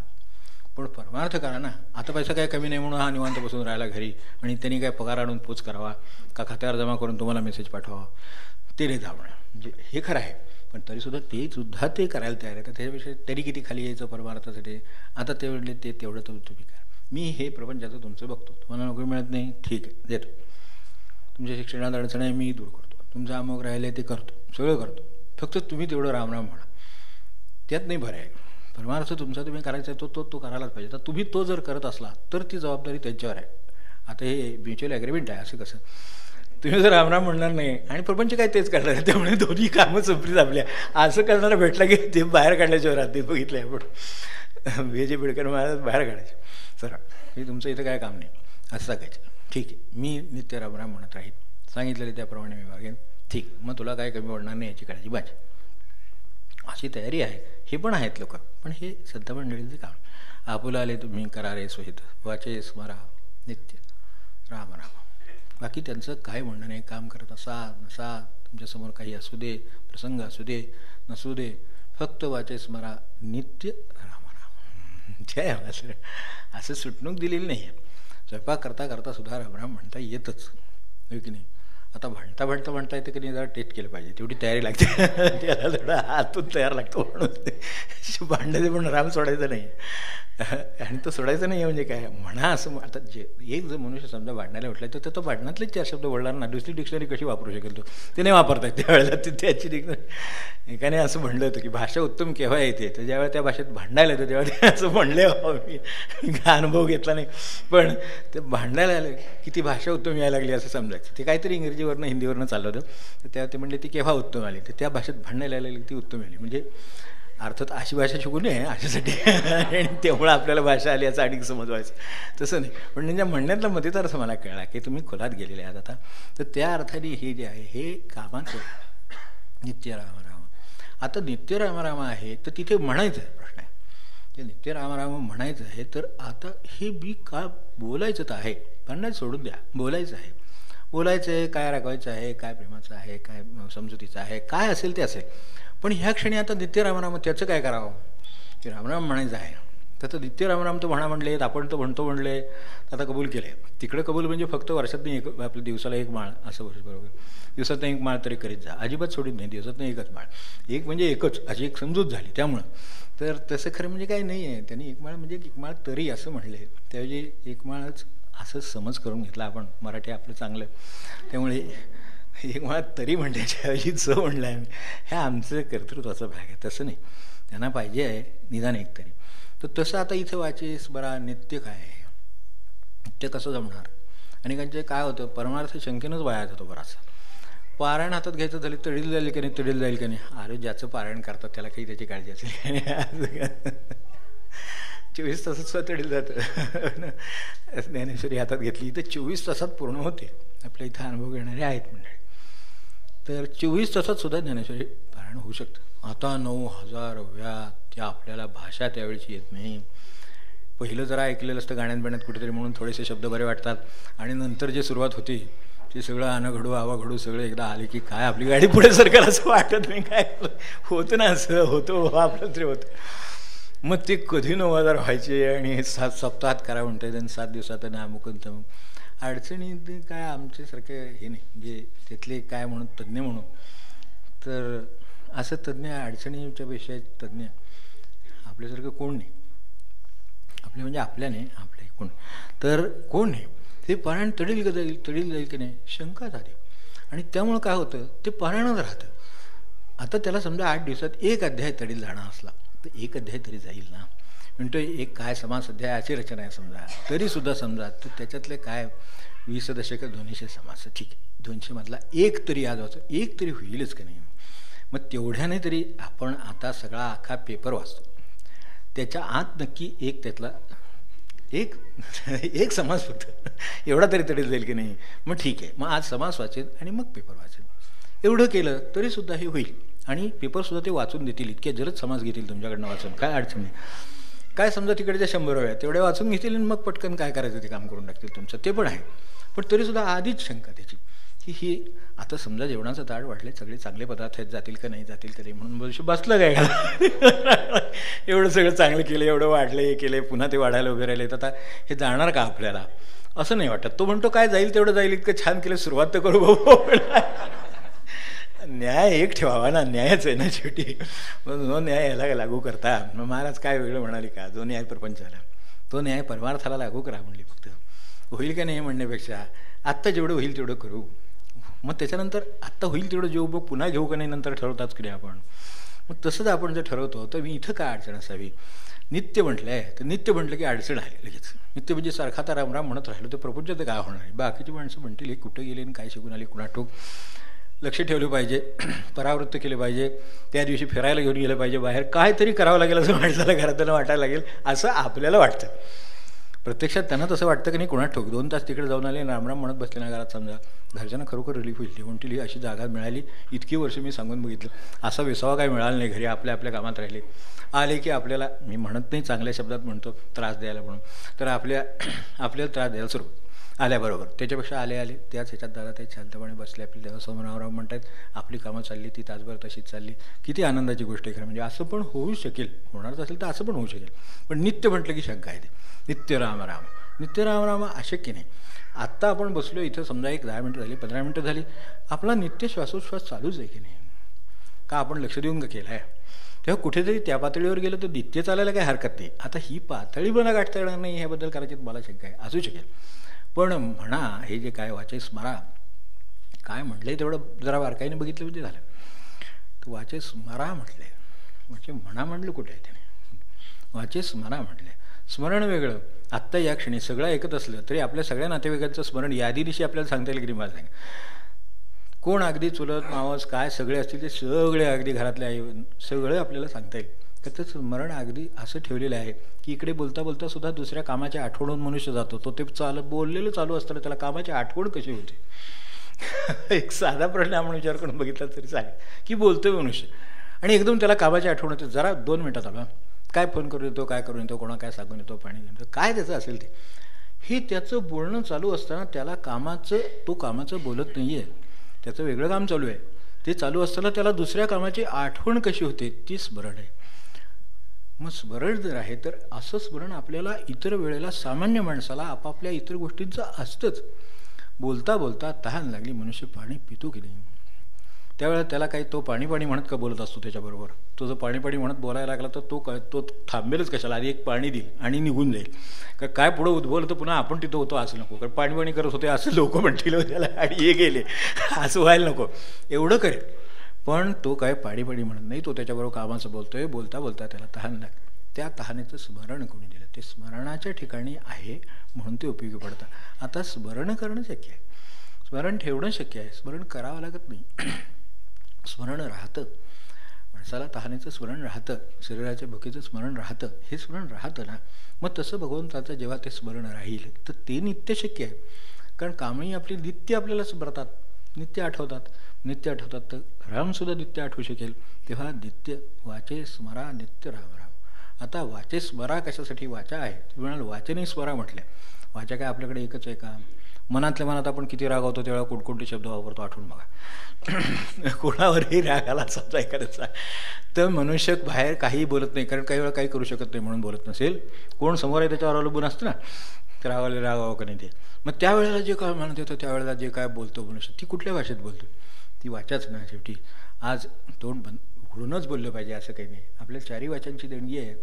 Speaker 1: पण परमार्थ करा ना. आता पैसा काय कमी नाही म्हणून हा निवांत बसून राहिला घरी आणि त्यांनी काय पगार आणून पोच करावा का खात्यावर जमा करून तुम्हाला मेसेज पाठवावा, ते नाही जावणं. म्हणजे हे खरं आहे, पण तरीसुद्धा ते करायला तयार आहे. तर त्याच्यापेक्षा तरी किती खाली यायचं परमार्थासाठी. आता ते म्हणले ते तेवढं तर तुम्ही करा, मी हे प्रपंचाचं तुमचं बघतो. तुम्हाला नोकरी मिळत नाही, ठीक आहे देतो. तुमच्या शिक्षणात अडचण आहे, मी दूर करतो. तुमचं अमोग राहिले ते करतो, सगळं करतो. फक्त तुम्ही तेवढं रामराम म्हणा, त्यात नाही भर आहे. परमार्थ तुमचा तुम्ही करायचा आहे तो करायलाच पाहिजे. तर तुम्ही तो जर करत असला तर ती जबाबदारी त्यांच्यावर आहे. आता हे म्युच्युअल ॲग्रीमेंट आहे, असं कसं तुम्ही जर रामराम म्हणणार नाही आणि प्रपंच काय तेच करणार आहे, त्यामुळे दोन्ही कामं संपलीच आपल्या. असं करणारा भेटला की ते बाहेर काढल्याच्यावर राहते. बघितलं आहे आपण हे जे बिडकर महाराज बाहेर काढायचे, सर हे तुमचं इथं काय काम नाही असं सांगायचं. ठीक आहे, मी नित्य रामराम म्हणत राहील, सांगितलेलं त्याप्रमाणे मी वागेन, ठीक, मग तुला काय कमी पडणार नाही याची काळजी माझी. अशी तयारी आहे. हे पण आहेत लोक, पण हे संत मंडळींचं काम. आपुला आले तुम्ही करारे सोहित वाचे स्मरा नित्य राम राम. बाकी त्यांचं काय म्हणणं नाही. काम करत असा नसा, तुमच्यासमोर काही असू दे, प्रसंग असू दे नसू दे, फक्त वाचे स्मरा नित्य राम राम. जय मात्र असं सुटणूक दिलेली नाही आहे. स्वयंपाक करता करता सुद्धा रामराम म्हणता येतच, हो की नाही. आता म्हणता येतं की नाही, जरा टेस्ट केलं पाहिजे, तेवढी तयारी लागते. त्याला थोडा हातून तयार लागतो म्हणून भांडायचं, पण राम सोडायचं नाही. आणि तो सोडायचं नाही म्हणजे काय म्हणा असं. आता एक जर मनुष्य समजा भांडणाला म्हटलं तर तो भांडणातलेच 4 शब्द बोलणार ना. दुसरी डिक्शनरी कशी वापरू शकेल तो? ते नाही वापरता येत त्यावेळेला. त्याची डिक्शनरी एकाने असं म्हणलं होतं की भाषा उत्तम केव्हा येते, तर ज्यावेळेला त्या भाषेत भांडायला येतं तेव्हा ते असं म्हणले. मी अनुभव घेतला नाही, पण ते भांडायला आलं की ती भाषा उत्तम यायला लागली असं समजायचं. ते काहीतरी इंग्रजीवरनं हिंदीवरनं चाललं होतं, तर तेव्हा ते म्हणले ती केव्हा उत्तम आली, तर त्या भाषेत भांडायला आलेली ती उत्तम आली. म्हणजे अर्थात अशी भाषा शिकू नये अशासाठी, आणि तेवढं आपल्याला भाषा आली याचा अडीक समजवायचं, तसं नाही. पण त्यांच्या म्हणण्यातला मध्ये तर असं मला कळला की तुम्ही खोलात गेलेले आहात आता. तर त्या अर्थाने हे जे आहे हे कामाचं नित्य रामराम. आता नित्य रामराम आहे तर तिथे म्हणायचं आहे, प्रश्न आहे ते नित्य रामराम म्हणायचं आहे. तर आता हे बी का बोलायचं तर आहे, पण सोडून द्या, बोलायचं आहे. बोलायचं आहे, काय राखवायचं आहे, काय प्रेमाचं आहे, काय समजुतीचं आहे, काय असेल ते असेल. पण ह्या क्षणी आता नित्य रामराम त्याचं काय करावं, की रामराम म्हणायचं आहे. तर नित्य रामराम तो म्हणलेत, आपण तो म्हणतो म्हणले, आता कबूल केले. तिकडे कबूल म्हणजे फक्त वर्षातून एक, आपल्या दिवसाला 1 माळ असं वर्ष, बरोबर. दिवसातून 1 माळ तरी करीत जा, अजिबात सोडित नाही. दिवसातून 1च माळ, एक म्हणजे एकच अशी एक समजूत झाली. त्यामुळं तर तसं खरं म्हणजे काही नाही आहे. त्यांनी 1 माळ म्हणजे 1 माळ तरी असं म्हणले, त्याऐवजी 1 माळच असं समज करून घेतला आपण. मराठी आपलं चांगलं, त्यामुळे 1 माळ तरी म्हणण्याच्याऐवजी जो म्हणलं आहे ह्या आमचं कर्तृत्वाचा भाग आहे. तसं नाही, त्यांना पाहिजे आहे निदान 1 तरी. तर तसं आता इथं वाचेस बरा नित्य काय आहे, नित्य कसं जमणार. आणि त्यांचे काय होतं, परमार्थ शंकेनंच वाया जातो बराचसा. पारायण हातात घ्यायचं झालं, तडील जाईल की नाही, तडील जाईल की नाही. अरे ज्याचं पारायण करतात त्याला काही त्याची काळजी असेल. 24 तासात सुद्धा तडील जातं. ज्ञानेश्वरी हातात घेतली तर 24 तासात पूर्ण होते. आपल्या इथं अनुभव घेणारे आहेत मंडळी. तर 24 तासात सुद्धा ज्ञानेश्वरी पारायण होऊ शकतं. आता 9000 व्या त्या आपल्याला भाषा त्यावेळेची येत नाही. पहिलं जरा ऐकलेलं असतं गाण्यात बिण्यात कुठेतरी, म्हणून थोडेसे शब्द बरे वाटतात. आणि नंतर जे सुरुवात होती ते सगळं आनघडू आवाघडू सगळं एकदा आले की काय आपली गाडी पुढे सरकार असं वाटत नाही. काय होतं ना, असं होतं आपलं तरी होतं. मग ते कधी 9000 व्हायचे आणि 7 सप्ताहात करा म्हणतात आणि 7 दिवसात नामुकंत. अडचणी काय आमच्यासारखे हे नाही, म्हणजे तिथले काय म्हणून तज्ज्ञ म्हणून, तर असं तज्ज्ञ अडचणीच्या विषयात तज्ज्ञ आपल्यासारखं कोण नाही. आपले म्हणजे आपल्याने आपले कोण, तर कोण नाही. ते पारायण तडील जाईल की नाही शंका झाली. आणि त्यामुळं काय होतं, ते पारायणच राहतं. आता त्याला समजा 8 दिवसात 1 अध्याय तडील जाणार असला तर 1 अध्याय तरी जाईल ना. म्हणतो एक काय समास अध्यायाची रचना आहे समजा, तरीसुद्धा समजा तर त्याच्यातले काय 20 दशक 200 समास, ठीक आहे. 200 मधला 1 तरी आज वाचतो, 1 तरी होईलच का नाही. मग तेवढ्याने तरी आपण आता सगळा अख्खा पेपर वाचतो, त्याच्या आत नक्की एक त्यातला एक समास फक्त एवढा तरी तडील जाईल की नाही. मग ठीक आहे, मग आज समास वाचेल आणि मग पेपर वाचेल. एवढं केलं तरीसुद्धा हे होईल. आणि पेपरसुद्धा ते वाचून देतील, इतके जलद समास घेतील तुमच्याकडनं वाचून, काय अडचण नाही. काय समजा तिकडच्या 100 वेळा तेवढ्या वाचून घेतील आणि मग पटकन काय करायचं ते काम करून टाकतील तुमचं, ते पण आहे. पण तरीसुद्धा आधीच शंका त्याची की ही आता समजा जेवणाचं ताट वाटले, सगळे चांगले पदार्थ आहेत, जातील का नाही जातील का नाही म्हणून बसलं काय एवढं सगळं चांगलं केलं, एवढं वाढलं, हे केलं, पुन्हा ते वाढायला उभे राहिले, तर आता हे जाणार का आपल्याला असं नाही वाटत. तो म्हणतो काय जाईल तेवढं जाईल, इतकं छान केलं, सुरुवात तर करू भाऊ. न्याय एक ठेवावा ना, न्यायच आहे ना शेवटी. जो न्याय याला लागू करता, मग महाराज काय वेगळं म्हणाले का, जो न्याय प्रपंचाला तो न्याय परमार्थाला लागू करा म्हणली. फक्त होईल का नाही म्हणण्यापेक्षा आत्ता जेवढं होईल तेवढं करू, मग त्याच्यानंतर आत्ता होईल तेवढं जेव बघ, पुन्हा घेऊ का नाही नंतर ठरवताच की नाही आपण. मग तसंच आपण जर ठरवतो तर मी इथं काय अडचण असावी. नित्य म्हटलं आहे तर नित्य म्हटलं की अडचण आहे लगेच. नित्य म्हणजे सारखा तर रामराम म्हणत राहिलो तर प्रपंच तर काय होणार आहे. बाकीची माणसं म्हणतील हे कुठं गेले आणि काय शिकून आले कुणा ठोक. लक्ष ठेवलं पाहिजे, परावृत्त केलं पाहिजे, त्या दिवशी फिरायला घेऊन गेलं पाहिजे बाहेर, काहीतरी करावं लागेल असं माणसाला घरातून वाटायला लागेल असं आपल्याला वाटतं. प्रत्यक्षात त्यांना तसं वाटतं की नाही कोणात ठोक 2 तास तिकडे जाऊन आले रामराम म्हणत बसले ना घरात समजा घरच्यांना खरोखर रिलीफ होईल म्हणतील ही अशी जागा मिळाली इतकी वर्ष मी सांगून बघितलं असा विसावा काय मिळाला नाही घरी आपल्या आपल्या कामात राहिले आले की आपल्याला मी म्हणत नाही चांगल्या शब्दात म्हणतो त्रास द्यायला म्हणून तर आपल्याला त्रास द्यायला सुरू आल्याबरोबर त्याच्यापेक्षा आले त्याच ह्याच्यात दादा ते शांतपणे बसले आपले देवासमोरावर म्हणतात आपली कामं चालली ती तासभर तशीच चालली किती आनंदाची गोष्ट आहे खरं म्हणजे असं पण होऊ शकेल होणारच असेल तर असं पण होऊ शकेल पण नित्य म्हटलं की शंका आहे ते नित्य राम राम अशक्य नाही आत्ता आपण बसलो इथं समजा एक 10 मिनटं झाली 15 मिनटं झाली आपला नित्य श्वासोच्छ्वास चालूच आहे की नाही का आपण लक्ष देऊन का केलं आहे तेव्हा कुठेतरी त्या पातळीवर गेलं तर नित्य चालायला काही हरकत नाही आता ही पातळी मला गाठता येणार नाही ह्याबद्दल करायची मला शंका आहे असू शकेल पण म्हणा हे जे काय वाचे स्मरा काय म्हटलंय तेवढं जरा बारकाईने बघितलं म्हणजे झालं तर वाचे स्मरा म्हटले म्हणजे म्हणा म्हटलं कुठे आहे त्याने वाचे स्मरा म्हटले स्मरण वेगळं आत्ता या क्षणी सगळं ऐकत असलं तरी आपल्या सगळ्या नातेवाईकांचं स्मरण यादीनिशी आपल्याला सांगता येईल की मला सांग कोण अगदी चुलत मावस काय सगळे असतील ते सगळे अगदी घरातले आई सगळं आपल्याला सांगता येईल तर ते स्मरण अगदी असं ठेवलेलं आहे की इकडे बोलता बोलता सुद्धा दुसऱ्या कामाची आठवणून मनुष्य जातो तो ते बोललेलं चालू असताना त्याला कामाची आठवण कशी होते एक साधा प्रश्न आपण विचार करून बघितला तरी चालेल की बोलतोय मनुष्य आणि एकदम त्याला कामाची आठवण होते जरा 2 मिनिटात आलो काय फोन करून येतो काय करून येतो कोणा काय सांगून येतो पाणी घेऊन येतो काय त्याचं असेल ते हे त्याचं बोलणं चालू असताना त्याला कामाचं बोलत नाही आहे त्याचं वेगळं काम चालू आहे ते चालू असताना त्याला दुसऱ्या कामाची आठवण कशी होते ती स्मरण आहे मग स्मरण जर आहे तर असं स्मरण आपल्याला इतर वेळेला सामान्य माणसाला आपापल्या इतर गोष्टींचं असतंच बोलता बोलता तहान लागली मनुष्य पाणी पितो की नाही त्यावेळेला त्याला काही तो पाणी म्हणत का बोलत असतो त्याच्याबरोबर तो जर पाणी म्हणत बोलायला लागला तर तो थांबेलच कशाला आधी एक पाणी देईल आणि निघून जाईल का काय पुढं उद्भवलं तर पुन्हा आपण तिथं होतो असं नको कारण पाणी करत होते असं लोक म्हणतील त्याला आणि हे गेले असं व्हायला नको एवढं करेल पण तो काय पाणी म्हणत नाही तो त्याच्याबरोबर कामाचं बोलतोय बोलता बोलता त्याला तहान लागते त्या तहानेचं स्मरण कोणी दिलं ते स्मरणाच्या ठिकाणी आहे म्हणून ते उपयोगी पडतं आता स्मरण करणं शक्य आहे स्मरण ठेवणं शक्य आहे स्मरण करावं लागत नाही स्मरण राहतं माणसाला तहानेचं स्मरण राहतं शरीराच्या भुकेचं स्मरण राहतं हे स्मरण राहतं ना मग तसं भगवंताचं जेव्हा ते स्मरण राहील तर ते नित्य शक्य आहे कारण कामही आपली नित्य आपल्याला स्मरतात नित्य आठवतात तर रामसुद्धा नित्य आठवू शकेल तेव्हा नित्य वाचे स्मरा नित्य राम आता वाचे स्मरा कशासाठी वाचा आहे तुम्ही म्हणाल वाचेने स्मरा म्हटल्या वाचा काय आपल्याकडे एकच आहे का मनातल्या मनात आपण किती रागवतो तेव्हा कोणकोणते शब्द वापरतो आठवून बघा कोणावरही राग आला समजा एखाद्याचा तर मनुष्य बाहेर काहीही बोलत नाही कारण काही वेळा काही करू शकत नाही म्हणून बोलत नसेल कोण समोर आहे त्याच्यावर अवलंबून असतं ना तर रागावं का नाही ते मग त्यावेळेला जे काय म्हणत येतं त्यावेळेला जे काय बोलतो मनुष्य ती कुठल्या भाषेत बोलतो ती वाचाच ना शेवटी आज तोंड उघडूनच बोललं पाहिजे असं काही नाही आपल्या 4ही वाचांची देणगी आहे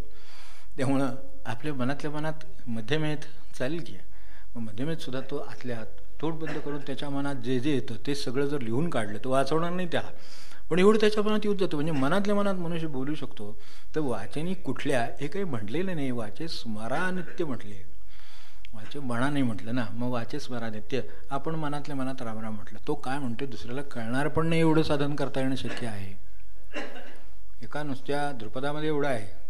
Speaker 1: त्यामुळं आपल्या मनातल्या मनात मध्यमेत चालेल की मग मध्यमेत सुद्धा तो आतल्या हात तोंड बंद करून त्याच्या मनात जे येतं ते सगळं जर लिहून काढलं तर वाचवणार नाही त्याला पण एवढं त्याच्या मनात येऊन जातं म्हणजे मनातल्या मनात मनुष्य बोलू शकतो तर वाचेनी कुठल्या हे काही म्हटलेलं नाही वाचे स्मरा नित्य म्हटले वाचे म्हणा नाही म्हटलं ना मग वाचे स्मरा नित्य आपण मनातल्या मनात रामराम म्हटलं तो काय म्हणतो दुसऱ्याला कळणार पण नाही एवढं साधन करता येणं शक्य आहे एका नुसत्या ध्रुपदामध्ये एवढं आहे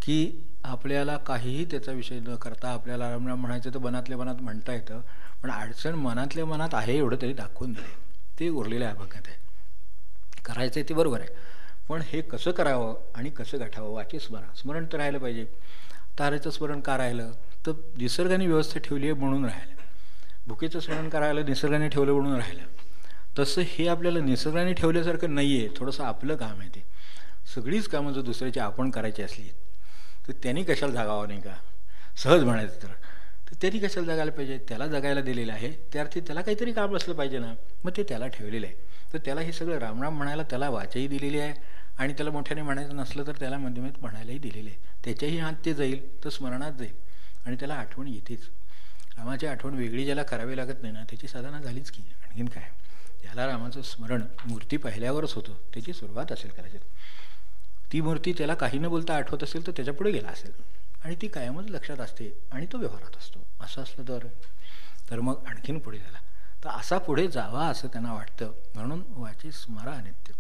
Speaker 1: की आपल्याला काहीही त्याचा विषय न करता आपल्याला रामराम म्हणायचं तर मनातल्या मनात म्हणता येतं पण अडचण मनातल्या मनात आहे एवढं तरी दाखवून दिले ते उरलेल्या अभंगात आहे करायचं आहे ते बरोबर आहे पण हे कसं करावं आणि कसं गाठावं वाचे स्मरण तर राहिलं पाहिजे तारेचं स्मरण का राहिलं तर निसर्गाने व्यवस्था ठेवली आहे म्हणून राहिलं भुकेचं स्मरण करायला निसर्गाने ठेवलं म्हणून राहिलं तसं हे आपल्याला निसर्गाने ठेवल्यासारखं नाही आहे थोडंसं आपलं काम आहे ते सगळीच कामं जर दुसऱ्याची आपण करायची असली तर त्यांनी कशाला जागावं नाही का सहज म्हणायचं तर त्यांनी कशाला जगायला पाहिजे त्याला जगायला दिलेलं आहे त्यार्थी त्याला काहीतरी काम असलं पाहिजे ना मग ते त्याला ठेवलेलं आहे तर त्याला हे सगळं रामराम म्हणायला त्याला वाचाही दिलेली आहे आणि त्याला मोठ्याने म्हणायचं नसलं तर त्याला मध्यमेत म्हणायलाही दिलेलं आहे त्याच्याही हात ते जाईल तर स्मरणात जाईल आणि त्याला आठवण येतेच रामाची आठवण वेगळी ज्याला करावी लागत नाही ना त्याची साधना झालीच की आणखीन काय ज्याला रामाचं स्मरण मूर्ती पाहिल्यावरच होतं त्याची सुरुवात असेल कदाचित ती मूर्ती त्याला काही न बोलता आठवत असेल तर त्याच्या पुढे गेला असेल आणि ती कायमच लक्षात असते आणि तो व्यवहारात असतो असं असलं तर मग आणखीन पुढे झाला तर असा पुढे जावा असं त्यांना वाटतं म्हणून वाचे स्मरा नित्य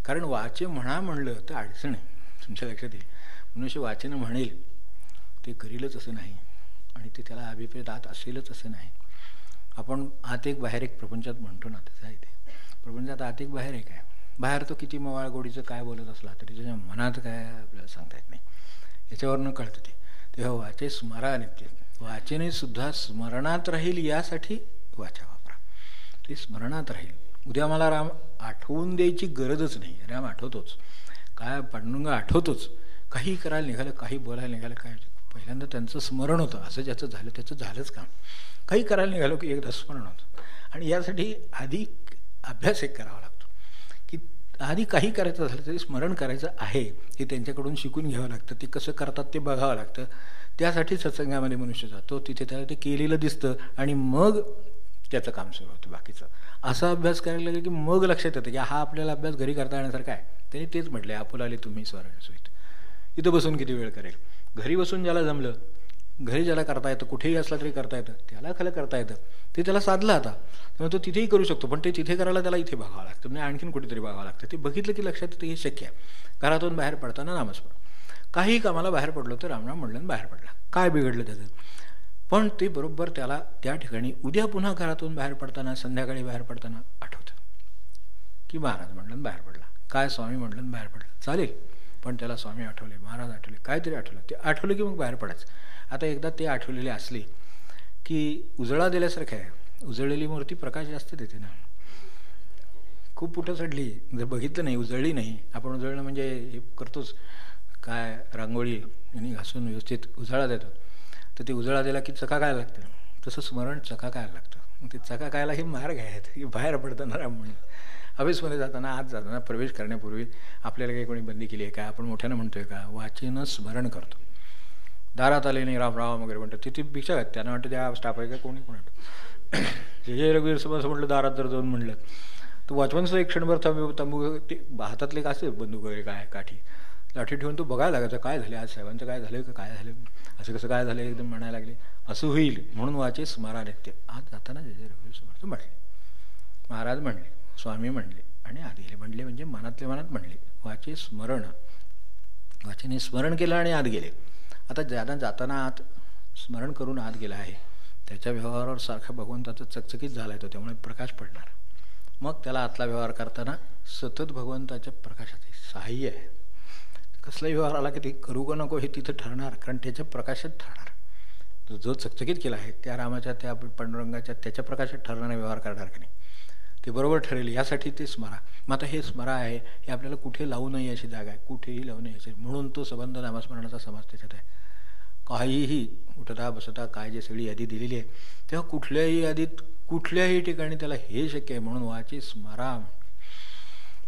Speaker 1: कारण वाचे म्हणलं तर अडचण आहे तुमच्या लक्षात येईल मनुष्य वाचेनं म्हणेल ते करीलच असं नाही आणि ते त्याला अभिप्रेत आत असेलच असं नाही. आपण आत एक बाहेर एक प्रपंचात म्हणतो ना, तसं आहे ते. प्रपंचात आत एक बाहेर एक आहे. बाहेर तो किती मवाळ गोडीचं काय बोलत असला तरी त्याच्या मनात काय आपल्याला सांगता येत नाही, याच्यावरनं कळतं ते. तेव्हा वाचे स्मरा नित्य, वाचेने सुद्धा स्मरणात राहील यासाठी वाचा वापरा. ते स्मरणात राहील. उद्या मला राम आठवून द्यायची गरजच नाही, राम आठवतोच, काय पांडुरंग आठवतोच. काही करायला निघालं, काही बोलायला निघालं, काय पहिल्यांदा त्यांचं स्मरण होतं. असं ज्याचं झालं त्याचं झालंच काम. काही करायला निघालो की एकदा स्मरण होतं. आणि यासाठी आधी अभ्यास एक करावा लागतो, की आधी काही करायचं झालं तरी स्मरण करायचं आहे हे त्यांच्याकडून शिकून घ्यावं लागतं. ते कसं करतात ते बघावं लागतं. त्यासाठी सत्संगामध्ये मनुष्य जातो. तिथे त्याला ते केलेलं दिसतं आणि मग त्याचं काम सुरू होतं बाकीचं. असा अभ्यास करायला लागेल की मग लक्षात येतं की हा आपल्याला अभ्यास घरी करता येण्यासारखा आहे. त्यांनी तेच म्हटलं, आपुलाले तुम्ही स्वरण सोयीत. इथं बसून किती वेळ करेल. घरी बसून ज्याला जमलं, घरी ज्याला करता येतं, कुठेही असला तरी करता येतं, त्याला खरं करता येतं. ते त्याला साधलं आता, त्यामुळे तो तिथेही करू शकतो. पण ते तिथे करायला त्याला इथे बघावं लागतं, म्हणजे आणखीन कुठेतरी बघावं लागतं. ते बघितलं की लक्षात येतं हे शक्य आहे. घरातून बाहेर पडताना नामस्मरण. काही कामाला बाहेर पडलो तर रामराम म्हणलं बाहेर पडला, काय बिघडलं त्याचं. पण ते बरोबर त्याला त्या ठिकाणी उद्या पुन्हा घरातून बाहेर पडताना, संध्याकाळी बाहेर पडताना आठवतं की महाराज म्हणलं बाहेर पडला, काय स्वामी म्हणलं बाहेर पडला, चालेल. पण त्याला स्वामी आठवले, महाराज आठवले, काहीतरी आठवलं. ते आठवलं की मग बाहेर पडायचं. आता एकदा ते आठवलेले असले की उजळा दिल्यासारखं आहे. उजळलेली मूर्ती प्रकाश जास्त देते ना. खूप पुढं चढली, जर बघितलं नाही, उजळली नाही. आपण उजळणं म्हणजे हे करतोच, काय रांगोळी आणि घासून व्यवस्थित उजळा देतो. तर ते उजळा दिला की चकाकायला लागतं. तसं स्मरण चकाकायला लागतं. मग ते चकाकायला हे मार्ग आहेत की बाहेर पडताना राम म्हणून. ऑफिसमध्ये जाताना, आत जाताना, प्रवेश करण्यापूर्वी आपल्याला काही कोणी बंदी केली आहे का, आपण मोठ्यानं म्हणतोय का, वाचेनं स्मरण करतो. दारात आले नाही राम राम वगैरे म्हणतात, तिथे भिक्षा आहेत. त्यांना वाटतं त्या स्टाफ आहे का कोणी कोण वाटतं. जे रघुवीर समज म्हटलं दारात जर जाऊन म्हणलं तर वॉचमनचं एक क्षणभर तंबू ते हातातले का असे बंदूक वगैरे काय काठी लाठी ठेवून तो बघायला लागायचं, काय झाले आज साहेबांचं, काय झालं का, काय झालं, असं कसं काय झालं, एकदम म्हणायला लागले. असं होईल म्हणून वाचे स्मरा नित्य. आज जाताना जे रघुवीर समर्थ म्हणले, महाराज म्हणले, स्वामी म्हणले आणि आधी म्हणले, म्हणजे मनातल्या मनात म्हणले. वाचे स्मरण, वाचेने स्मरण केलं आणि आत गेले. आता ज्यादा जाताना आत स्मरण करून आत गेला आहे, त्याच्या व्यवहारावर सारखा भगवंताचा चकचकीत झाला आहे तो, त्यामुळे प्रकाश पडणार. मग त्याला आतला व्यवहार करताना सतत भगवंताच्या प्रकाशाचे सहाय्य आहे. कसलाही व्यवहार आला की ते करू का नको हे तिथं ठरणार, कारण त्याच्या प्रकाशात ठरणार. जो चकचकीत केला आहे त्या रामाच्या, त्या पांडुरंगाच्या, त्याच्या प्रकाशात ठरणारा व्यवहार करणार की नाही ते बरोबर ठरेल, यासाठी ते स्मरा. मग आता हे स्मरा आहे, हे आपल्याला कुठे लावू नये अशी जागा आहे, कुठेही लावू नये अशी, म्हणून तो संबंध नामस्मरणाचा समास त्याच्यात आहे. काहीही उठता बसता काय जे सगळी यादी दिलेली आहे, तेव्हा कुठल्याही यादीत कुठल्याही ठिकाणी त्याला हे शक्य आहे. म्हणून वाचे स्मरा.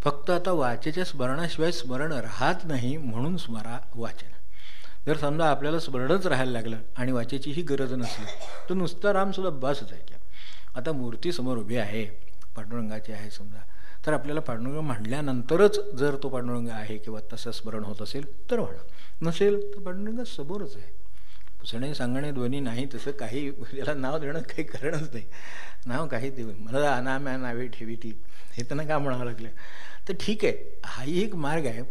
Speaker 1: फक्त आता वाचेच्या स्मरणाशिवाय स्मरण राहत नाही, म्हणून स्मरा वाचन. जर समजा आपल्याला स्मरणच राहायला लागलं आणि वाचेचीही गरज नसली तर नुसता रामसुद्धा बसच आहे. की आता मूर्ती समोर उभी आहे, पांडुरंगाची आहे समजा, तर आपल्याला पांडुरंग म्हणल्यानंतरच जर तो पांडुरंग आहे किंवा तसं स्मरण होत असेल तर म्हणा, नसेल तर पांडुरंग समोरच आहे. पुसणे सांगणे ध्वनी नाही, तसं काही त्याला नाव देणं काही करणंच नाही. नाव काही देऊ, मला अनाम्या नावे ठेवी ती, हे त्यांना का म्हणावं लागलं. तर ठीक आहे, हाही एक मार्ग आहे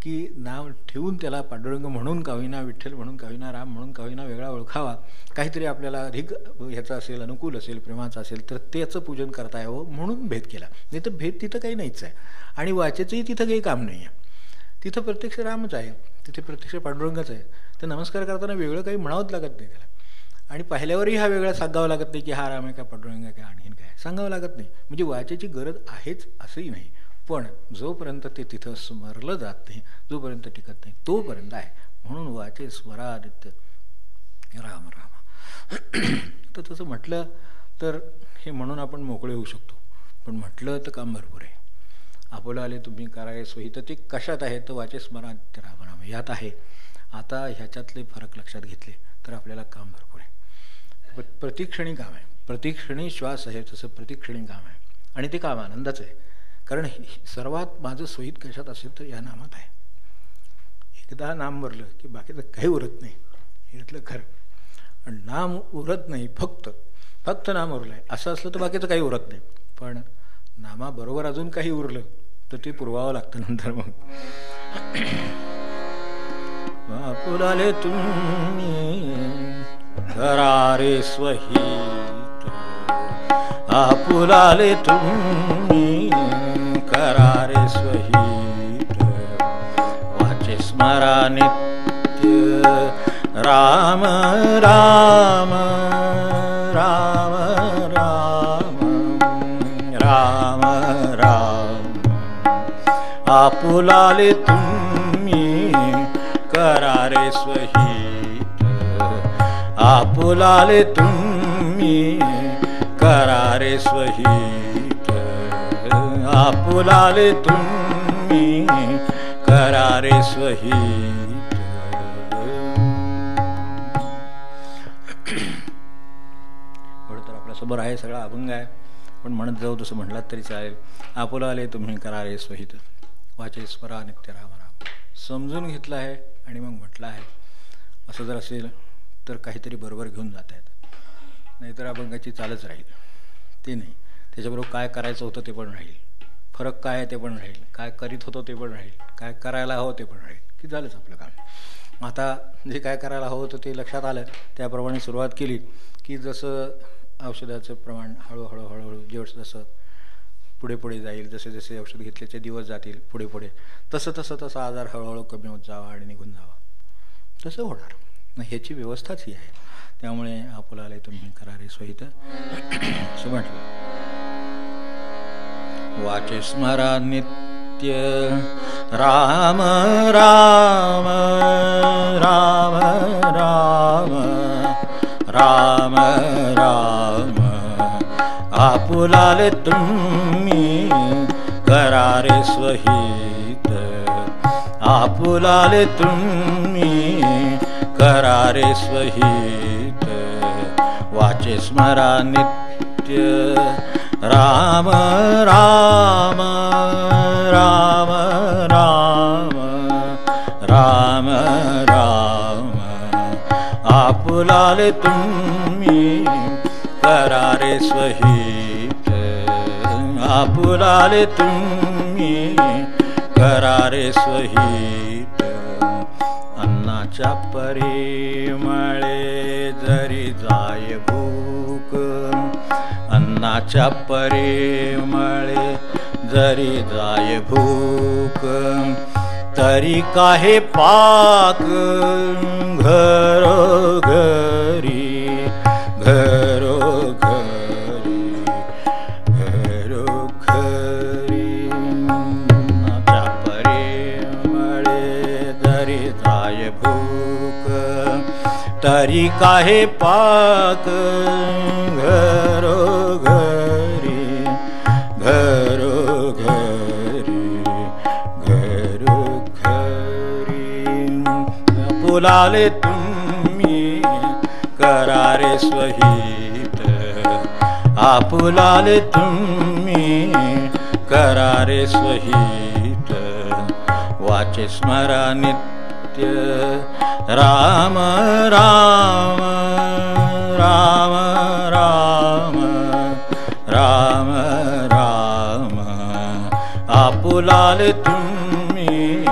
Speaker 1: की नाव ठेवून त्याला पांडुरंग म्हणून का होईना, विठ्ठल म्हणून का होईना, राम म्हणून का होईना वेगळा ओळखावा. काहीतरी आपल्याला अधिक ह्याचा असेल, अनुकूल असेल, प्रेमाचं असेल तर त्याचं पूजन करता यावं म्हणून भेद केला. नाही तर भेद तिथं काही नाहीच आहे. आणि वाचेचंही तिथं काही काम नाही आहे. तिथं प्रत्यक्ष रामच आहे, तिथे प्रत्यक्ष पांडुरंगच आहे. तर नमस्कार करताना वेगळं काही म्हणावंच लागत नाही त्याला. आणि पाहिल्यावरही हा वेगळा सांगावं लागत नाही की हा राम आहे का पांडुरंग आहे का आणखीन काय सांगावं लागत नाही. म्हणजे वाचेची गरज आहेच असंही नाही. पण जोपर्यंत ते तिथं स्मरलं जात नाही, जोपर्यंत टिकत नाही तोपर्यंत आहे. म्हणून वाचे स्मरा नित्य राम राम. तर तसं म्हटलं तर हे म्हणून आपण मोकळे होऊ शकतो. पण म्हटलं तर काम भरपूर आहे. आपल्याला आले तुम्ही कराय सोयी, तर ते कशात आहे तर वाचे स्मरा नित्य राम राम यात आहे. आता ह्याच्यातले फरक लक्षात घेतले तर आपल्याला काम भरपूर आहे. प्रतिक्षणी काम आहे, प्रतिक्षणी श्वास आहे, तसं प्रतिक्षणी काम आहे. आणि ते काम आनंदाचं आहे. कारण सर्वात माझं सोयीत कशात असेल तर या नामात आहे. एकदा नाम उरलं की बाकीचं काही उरत नाही, हे खरं. आणि नाम उरत नाही, फक्त नाम उरलं आहे असं असलं तर बाकीचं काही उरत नाही. पण नामाबरोबर अजून काही उरलं तर ते पुरवावं लागतं नंतर. मग वापुराले तुम्ही करारे स्वहित आपुलाले तुम्ही करारे स्वहित वाचे स्मरा नित्य राम राम राम राम राम राम आपुलाले तुम्ही करारे स्वहित आपुलाले तुम्ही करारे स्वहित आपुलाले तुम्ही करारे स्वहित एवढं तर आपल्यासमोर आहे, सगळा अभंग आहे, पण म्हणत जाऊ तसं म्हटलात तरी चालेल. आपुलाले तुम्ही करारे स्वहित वाचे स्मरा नित्य राम राम. समजून घेतलं आहे आणि मग म्हटलं आहे असं जर असेल तर काहीतरी बरोबर घेऊन जात आहेत, नाहीतर अभंगाची चालच राहील. ते नाही, त्याच्याबरोबर काय करायचं होतं ते पण राहील, फरक काय आहे ते पण राहील, काय करीत होतो ते पण राहील, काय करायला हवं ते पण राहील, की झालंच आपलं काम. आता जे काय करायला हवं होतं ते लक्षात आलं, त्याप्रमाणे सुरुवात केली की जसं औषधाचं प्रमाण हळूहळू हळूहळू जसं जसं पुढे पुढे जाईल, जसे जसे औषध घेतल्याचे दिवस जातील पुढे पुढे, तसं तसं तसा आजार हळूहळू कमी होत जावा आणि निघून जावा, तसं होणार. मग ह्याची व्यवस्थाच ही आहे. त्यामुळे आपुलाले तुम्ही करारे स्वहित असं म्हटलं. वाचे स्मरा नित्य राम राम राम राम राम राम आपुलाले तुम्ही करारे स्वहित आपुलाले तुम्ही करारे स्वहित वाचे स्मरा नित्य राम राम राम राम राम राम आपुलाले तुम्ही करारे स्वहित आपुलाले तुम्ही करारे स्वहित अन्नाच्या परिमळे जरी जाय भूक अन्नाच्या परिमळे जरी जाय भूक तरी काहे पाक घरोघरी घरोघरी घरोघरी अन्नाच्या परिमळे जरी जाय भूक तरी काहे पाक घरोघरी घरोघरी घरोघरी आपुलाले तुम्ही करारे स्वहित आपुलाले तुम्ही करारे स्वहित वाचे स्मरा नित्य राम राम राम राम राम राम आपुलाले तुम्ही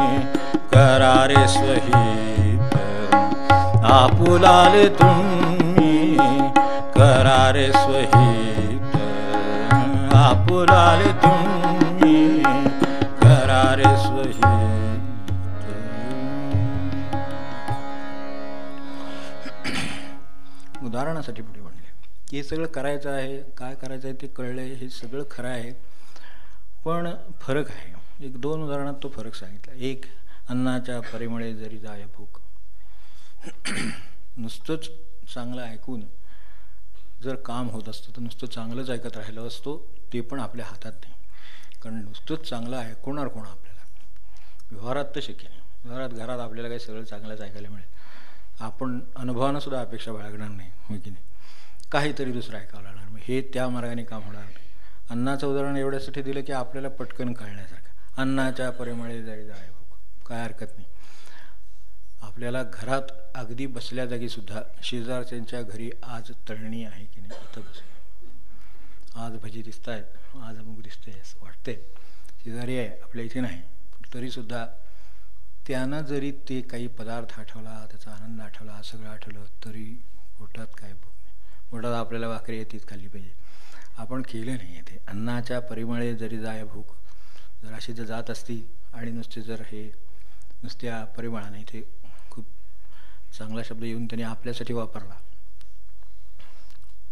Speaker 1: करारे स्वहित आपुलाले तुम्ही करारे स्वहित आपुलाले तुम्ही करारे स्वहित. उदाहरणासाठी पुढे म्हणले की हे सगळं करायचं आहे, काय करायचं आहे ते कळलं आहे, हे सगळं खरं आहे, पण फरक आहे. एक दोन उदाहरणात तो फरक सांगितला. एक, अन्नाच्या परिमळे जरी जाय भूक. नुसतंच चांगलं ऐकून जर काम होत असतं तर नुसतं चांगलंच ऐकत राहिलं असतो, ते पण आपल्या हातात नाही. कारण नुसतंच चांगलं ऐकवणार कोण आपल्याला? व्यवहारात तर शक्य नाही. व्यवहारात घरात आपल्याला काही सगळं चांगलंच ऐकायला मिळेल, आपण अनुभवानं सुद्धा अपेक्षा बाळगणार नाही, हो की नाही? काहीतरी दुसरं ऐकावं लागणार. मग हे त्या मार्गाने काम होणार नाही. अन्नाचं उदाहरण एवढ्यासाठी दिलं की आपल्याला पटकन कळण्यासारखं. अन्नाच्या परिमळे जरी जाय भूक, काय हरकत नाही. आपल्याला घरात अगदी बसल्या जागी सुद्धा शेजारच्यांच्या घरी आज तळणी आहे की नाही, इथं बसून आज भजी दिसत आहेत, आज अमुक दिसते असं वाटते. शेजारी आहे, आपल्या इथे नाही, पण तरीसुद्धा त्यानं जरी ते काही पदार्थ आठवला, त्याचा आनंद आठवला, सगळं आठवलं, तरी पोटात काय भूक नाही. पोटात आपल्याला भाकरी आहे तीच खाल्ली पाहिजे. आपण केलं नाही आहे ते. अन्नाच्या परिमळे जरी जाय भूक, जर अशी जर जात असती आणि नुसते जर हे नुसत्या परिमळाने, ते खूप चांगला शब्द येऊन त्यांनी आपल्यासाठी वापरला,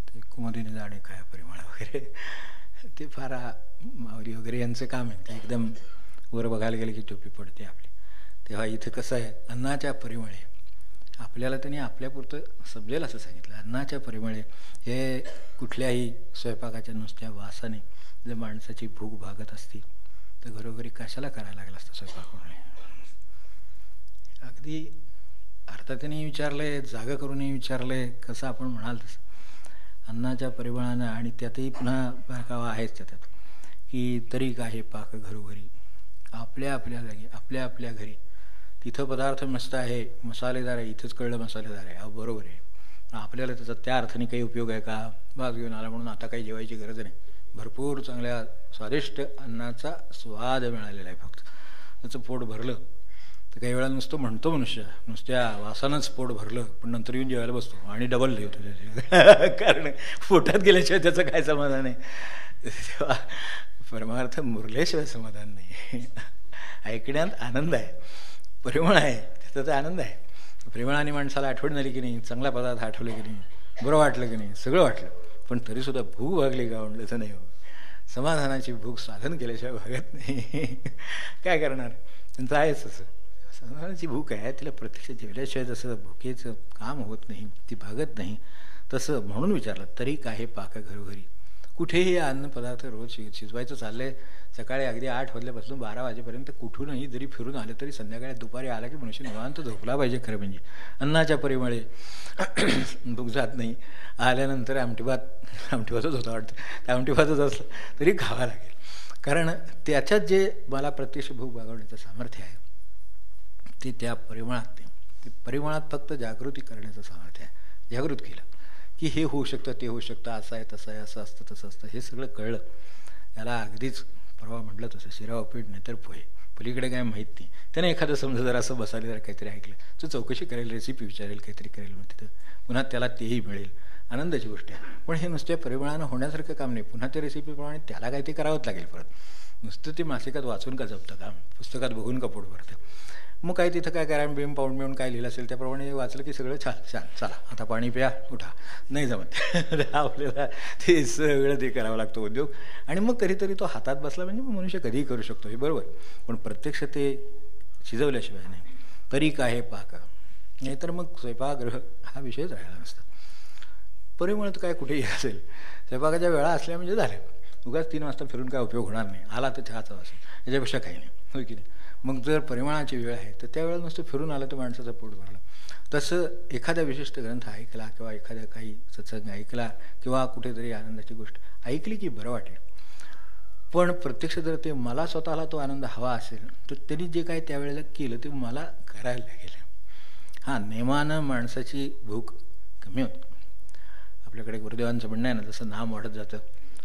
Speaker 1: ते कुमुदिनी जाणे काय परिमळ वगैरे, ते फार माऊली वगैरे यांचं काम आहे. ते एकदम वर बघायला गेलं की टोपी पडते आपली. तेव्हा इथं कसं आहे, अन्नाच्या परिमळे आपल्याला त्यांनी आपल्यापुरतं समजेल असं सांगितलं. अन्नाच्या परिमळे हे कुठल्याही स्वयंपाकाच्या नुसत्या वासाने जर माणसाची भूक भागत असती तर घरोघरी कशाला करायला लागला असतं स्वयंपाक म्हणून. अगदी अर्थाने विचारलंय, जागा करूनही विचारलंय, कसं आपण म्हणाल तसं अन्नाच्या परिमळानं. आणि त्यातही पुन्हा बारकावा आहेच त्यात की तरी काय पाक घरोघरी, आपल्या आपल्या जागी आपल्या आपल्या घरी. तिथं पदार्थ मस्त आहे, मसालेदार आहे, इथंच कळलं मसालेदार आहे. अहो बरोबर आहे. आपल्याला त्याचा त्या अर्थाने काही उपयोग आहे का? भात घेऊन आला म्हणून आता काही जेवायची गरज नाही. भरपूर चांगल्या स्वादिष्ट अन्नाचा स्वाद मिळालेला आहे. फक्त त्याचं पोट भरलं तर काही वेळा नुसतं म्हणतो मनुष्य, नुसत्या वासानंच पोट भरलं, पण नंतर येऊन जेवायला बसतो आणि डबल जेवतो त्याचे कारण पोटात गेल्याशिवाय त्याचं काय समाधान आहे. तेव्हा परमार्थ मुरल्याशिवाय समाधान नाही. ऐकण्यात आनंद आहे, परिमळ आहे, त्याचा तर आनंद आहे. प्रेमळाने माणसाला आठवण झाली की नाही, चांगला पदार्थ आठवलं की नाही, बरं वाटलं की नाही, सगळं वाटलं, पण तरीसुद्धा भूक भागली का म्हणलं तर नाही हो. समाधानाची भूक साधन केल्याशिवाय भागत नाही. काय करणार, त्यांचं आहेच असं. समाधानाची भूक आहे, तिला प्रत्यक्ष जेवल्याशिवाय जसं भुकेचं काम होत नाही, ती भागत नाही, तसं म्हणून विचारलं तरी काय पाक घरोघरी. कुठेही अन्नपदार्थ रोज शिजवायचं चाललंय. सकाळी अगदी 8 वाजल्यापासून 12 वाजेपर्यंत कुठूनही जरी फिरून आलं तरी संध्याकाळी दुपारी आला की मनुष्य निवांत झोपला पाहिजे. खरं म्हणजे अन्नाच्या परिमळे भूक जात नाही. आल्यानंतर आमटीभातच होतं वाटतं, त्या आमटीभातच असलं तरी खावा लागेल. कारण त्याच्यात जे मला प्रत्यक्ष भूक भागवण्याचं सामर्थ्य आहे ते त्या परिमळात, ते परिमळात फक्त जागृती करण्याचं सामर्थ्य आहे. जागृत केलं की हे होऊ शकतं, ते होऊ शकतं, असं आहे तसं आहे, असं असतं तसं असतं, हे सगळं कळलं. याला अगदीच परवा म्हटलं तसं शिरा उपीट नाही तर पोहे, पलीकडे काय माहीत नाही. त्याने एखादं समजा जर असं बसायला जर काहीतरी ऐकलं तर चौकशी करेल, रेसिपी विचारेल, काहीतरी करेल, मग तिथं पुन्हा त्याला तेही मिळेल. आनंदाची गोष्ट आहे. पण हे नुसत्या परिमळानं होण्यासारखं काम नाही. पुन्हा त्या रेसिपीप्रमाणे त्याला काही ते करावंच लागेल परत. नुसतं ते मासिकात वाचून का जमतं का, पुस्तकात बघून का पोट भरतं. मग काय तिथं काय करा, बेम पाऊंड मिळून काय लिहिलं असेल त्याप्रमाणे वाचलं की सगळं छान छान, चला आता पाणी प्या, उठा, नाही जमत. आपल्याला ते सगळं ते करावं लागतं उद्योग. आणि मग कधीतरी तो हातात बसला म्हणजे मग मनुष्य कधीही करू शकतो, हे बरोबर. पण प्रत्यक्ष ते शिजवल्याशिवाय नाही. तरी काय पाक, नाहीतर मग स्वयंपाकगृह हा विषयच राहिला नसता. परिमळ तर काय कुठेही असेल, स्वयंपाकाच्या वेळा असल्या म्हणजे झाल्या. उगाच 3 वाजता फिरून काय उपयोग होणार नाही. आला तर चहाचा वास, याच्यापेक्षा काही नाही, होय की नाही. मग जर परिमळाची वेळ आहे तर त्यावेळेला नुसतं फिरून आलं तर माणसाचं पोट भरलं. तसं एखाद्या विशिष्ट ग्रंथ ऐकला किंवा एखाद्या काही सत्संग ऐकला किंवा कुठेतरी आनंदाची गोष्ट ऐकली की बरं वाटेल. पण प्रत्यक्ष जर ते मला स्वतःला तो आनंद हवा असेल तर त्यांनी जे काय त्यावेळेला केलं ते मला करायला लागेल. हां, नेमानं माणसाची भूक कमी होते. आपल्याकडे गुरुदेवांचं म्हणणं आहे ना, जसं नाम वाढत जातं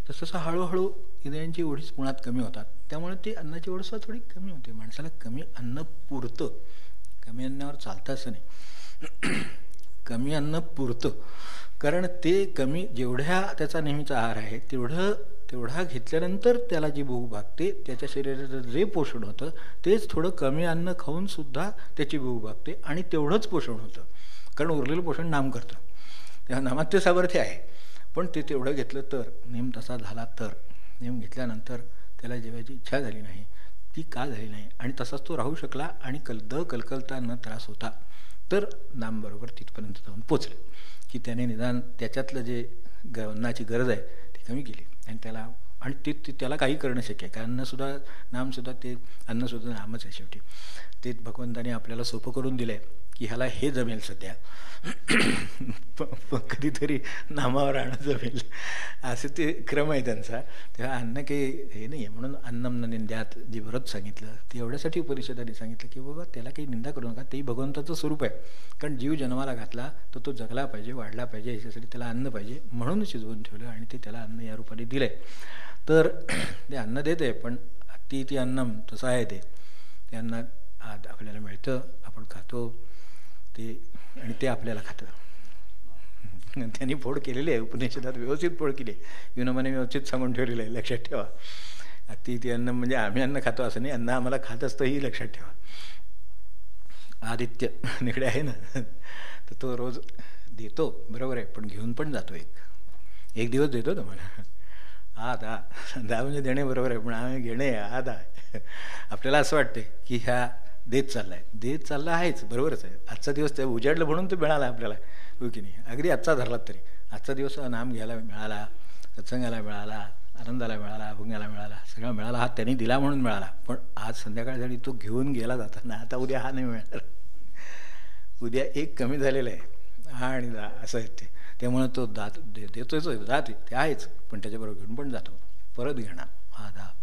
Speaker 1: तसं हळूहळू इंद्रियांची ओढीच मुळात कमी होतात. त्यामुळे ते अन्नाची ओढसुद्धा थोडी कमी होते. माणसाला कमी अन्न पुरतं, कमी अन्नावर चालतं असं नाही. कमी अन्न पुरतं, कारण ते कमी जेवढ्या त्याचा नेहमीचा आहार आहे तेवढा घेतल्यानंतर त्याला जी भूक भागते, त्याच्या शरीराचं जे पोषण होतं तेच थोडं कमी अन्न खाऊन सुद्धा त्याची भूक भागते आणि तेवढंच पोषण होतं. कारण उरलेलं पोषण नाम करतं. तेव्हा नामात ते सामर्थ्य आहे. पण ते तेवढं घेतलं तर, नेम तसा झाला तर, नेम घेतल्यानंतर त्याला जेवायची इच्छा झाली नाही, ती का झाली नाही आणि तसाच तो राहू शकला आणि कलकलता न त्रास होता, तर नामबरोबर तिथपर्यंत जाऊन पोचलं की त्याने निदान त्याच्यातलं जे अन्नाची गरज आहे ती कमी केली. आणि ते त्याला काही करणं शक्य आहे. कारण अन्नसुद्धा नामसुद्धा ते अन्नसुद्धा नामच आहे शेवटी. ते भगवंताने आपल्याला सोपं करून दिलं आहे की ह्याला हे जमेल सध्या, कधीतरी नामावर राहणं जमेल, असं ते क्रम आहे त्यांचा. तेव्हा अन्न काही हे नाही आहे. म्हणून अन्नम न निंद्यात जे व्रत सांगितलं ते एवढ्यासाठी उपनिषदाने सांगितलं की बाबा त्याला काही निंदा करू नका, तेही भगवंताचं स्वरूप आहे. कारण जीव जन्माला घातला तर तो जगला पाहिजे, वाढला पाहिजे, याच्यासाठी त्याला अन्न पाहिजे, म्हणून शिजवून ठेवलं आणि ते त्याला अन्न या रूपाने दिलं आहे. तर ते अन्न देत आहे, पण ती अन्नम तसं आहे. ते अन्न आपल्याला मिळतं, आपण खातो ते, आणि ते आपल्याला खातं. त्यांनी फोड केलेली आहे, उपनिषदात व्यवस्थित फोड केली आहे, विनोबाने व्यवस्थित सांगून ठेवलेलं आहे, लक्षात ठेवा. ती अन्न म्हणजे आम्ही अन्न खातो असं नाही, अन्न आम्हाला खात असतं ही लक्षात ठेवा. आदित्य निकडे आहे ना, तर तो रोज देतो, बरोबर आहे, पण घेऊन पण जातो. एक दिवस देतो तुम्हाला. दहा म्हणजे देणे, बरोबर आहे, पण आम्ही घेणे आपल्याला असं वाटते की ह्या देत चालला आहेच, बरोबरच आहे. आजचा दिवस ते उजाडलं म्हणून तो मिळाला आपल्याला, हो की नाही. अगदी आजचा धरलात तरी आजचा दिवस नाम घ्यायला मिळाला, सत्संगाला मिळाला, आनंदाला मिळाला, अभंगाला मिळाला, सगळा मिळाला. हा त्यांनी दिला म्हणून मिळाला, पण आज संध्याकाळसाठी तो घेऊन गेला जाताना. आता उद्या हा नाही मिळणार, उद्या एक कमी झालेलं आहे आणि असं आहे ते. त्यामुळे तो देतोच, जात ते आहेच, पण त्याच्याबरोबर घेऊन पण जातो, परत घेणार,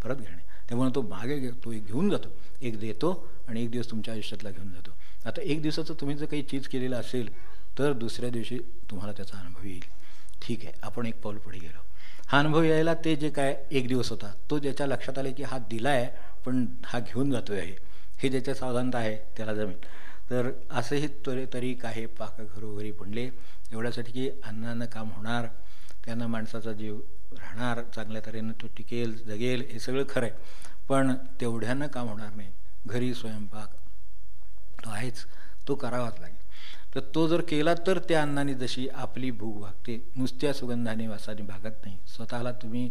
Speaker 1: परत घेणे. त्यामुळे तो मागे तो एक घेऊन जातो, एक देतो आणि एक दिवस तुमच्या आयुष्यातला घेऊन जातो. आता एक दिवसाचं तुम्ही जर काही चीज केलेलं असेल तर दुसऱ्या दिवशी तुम्हाला त्याचा अनुभव येईल. ठीक आहे, आपण एक पाऊल पुढे गेलो. हा अनुभव यायला ते जे काय एक दिवस होता, तो ज्याच्या लक्षात आले की हा दिला आहे पण हा घेऊन जातो आहे, हे ज्याच्या सावधानता आहे त्याला जमेल. तर असंही तरी काही पाक घरोघरी बनले, एवढ्यासाठी की अन्नानं काम होणार, त्यांना माणसाचा जीव राहणार, चांगल्या तऱ्हेनं तो टिकेल, जगेल, हे सगळं खरं आहे. पण तेवढ्यानं काम होणार नाही. घरी स्वयंपाक तो आहेच, तो करावाच लागेल. तर तो जर केला तर त्या अन्नाने जशी आपली भूक भागते, नुसत्या सुगंधाने वासाने भागत नाही. स्वतःला तुम्ही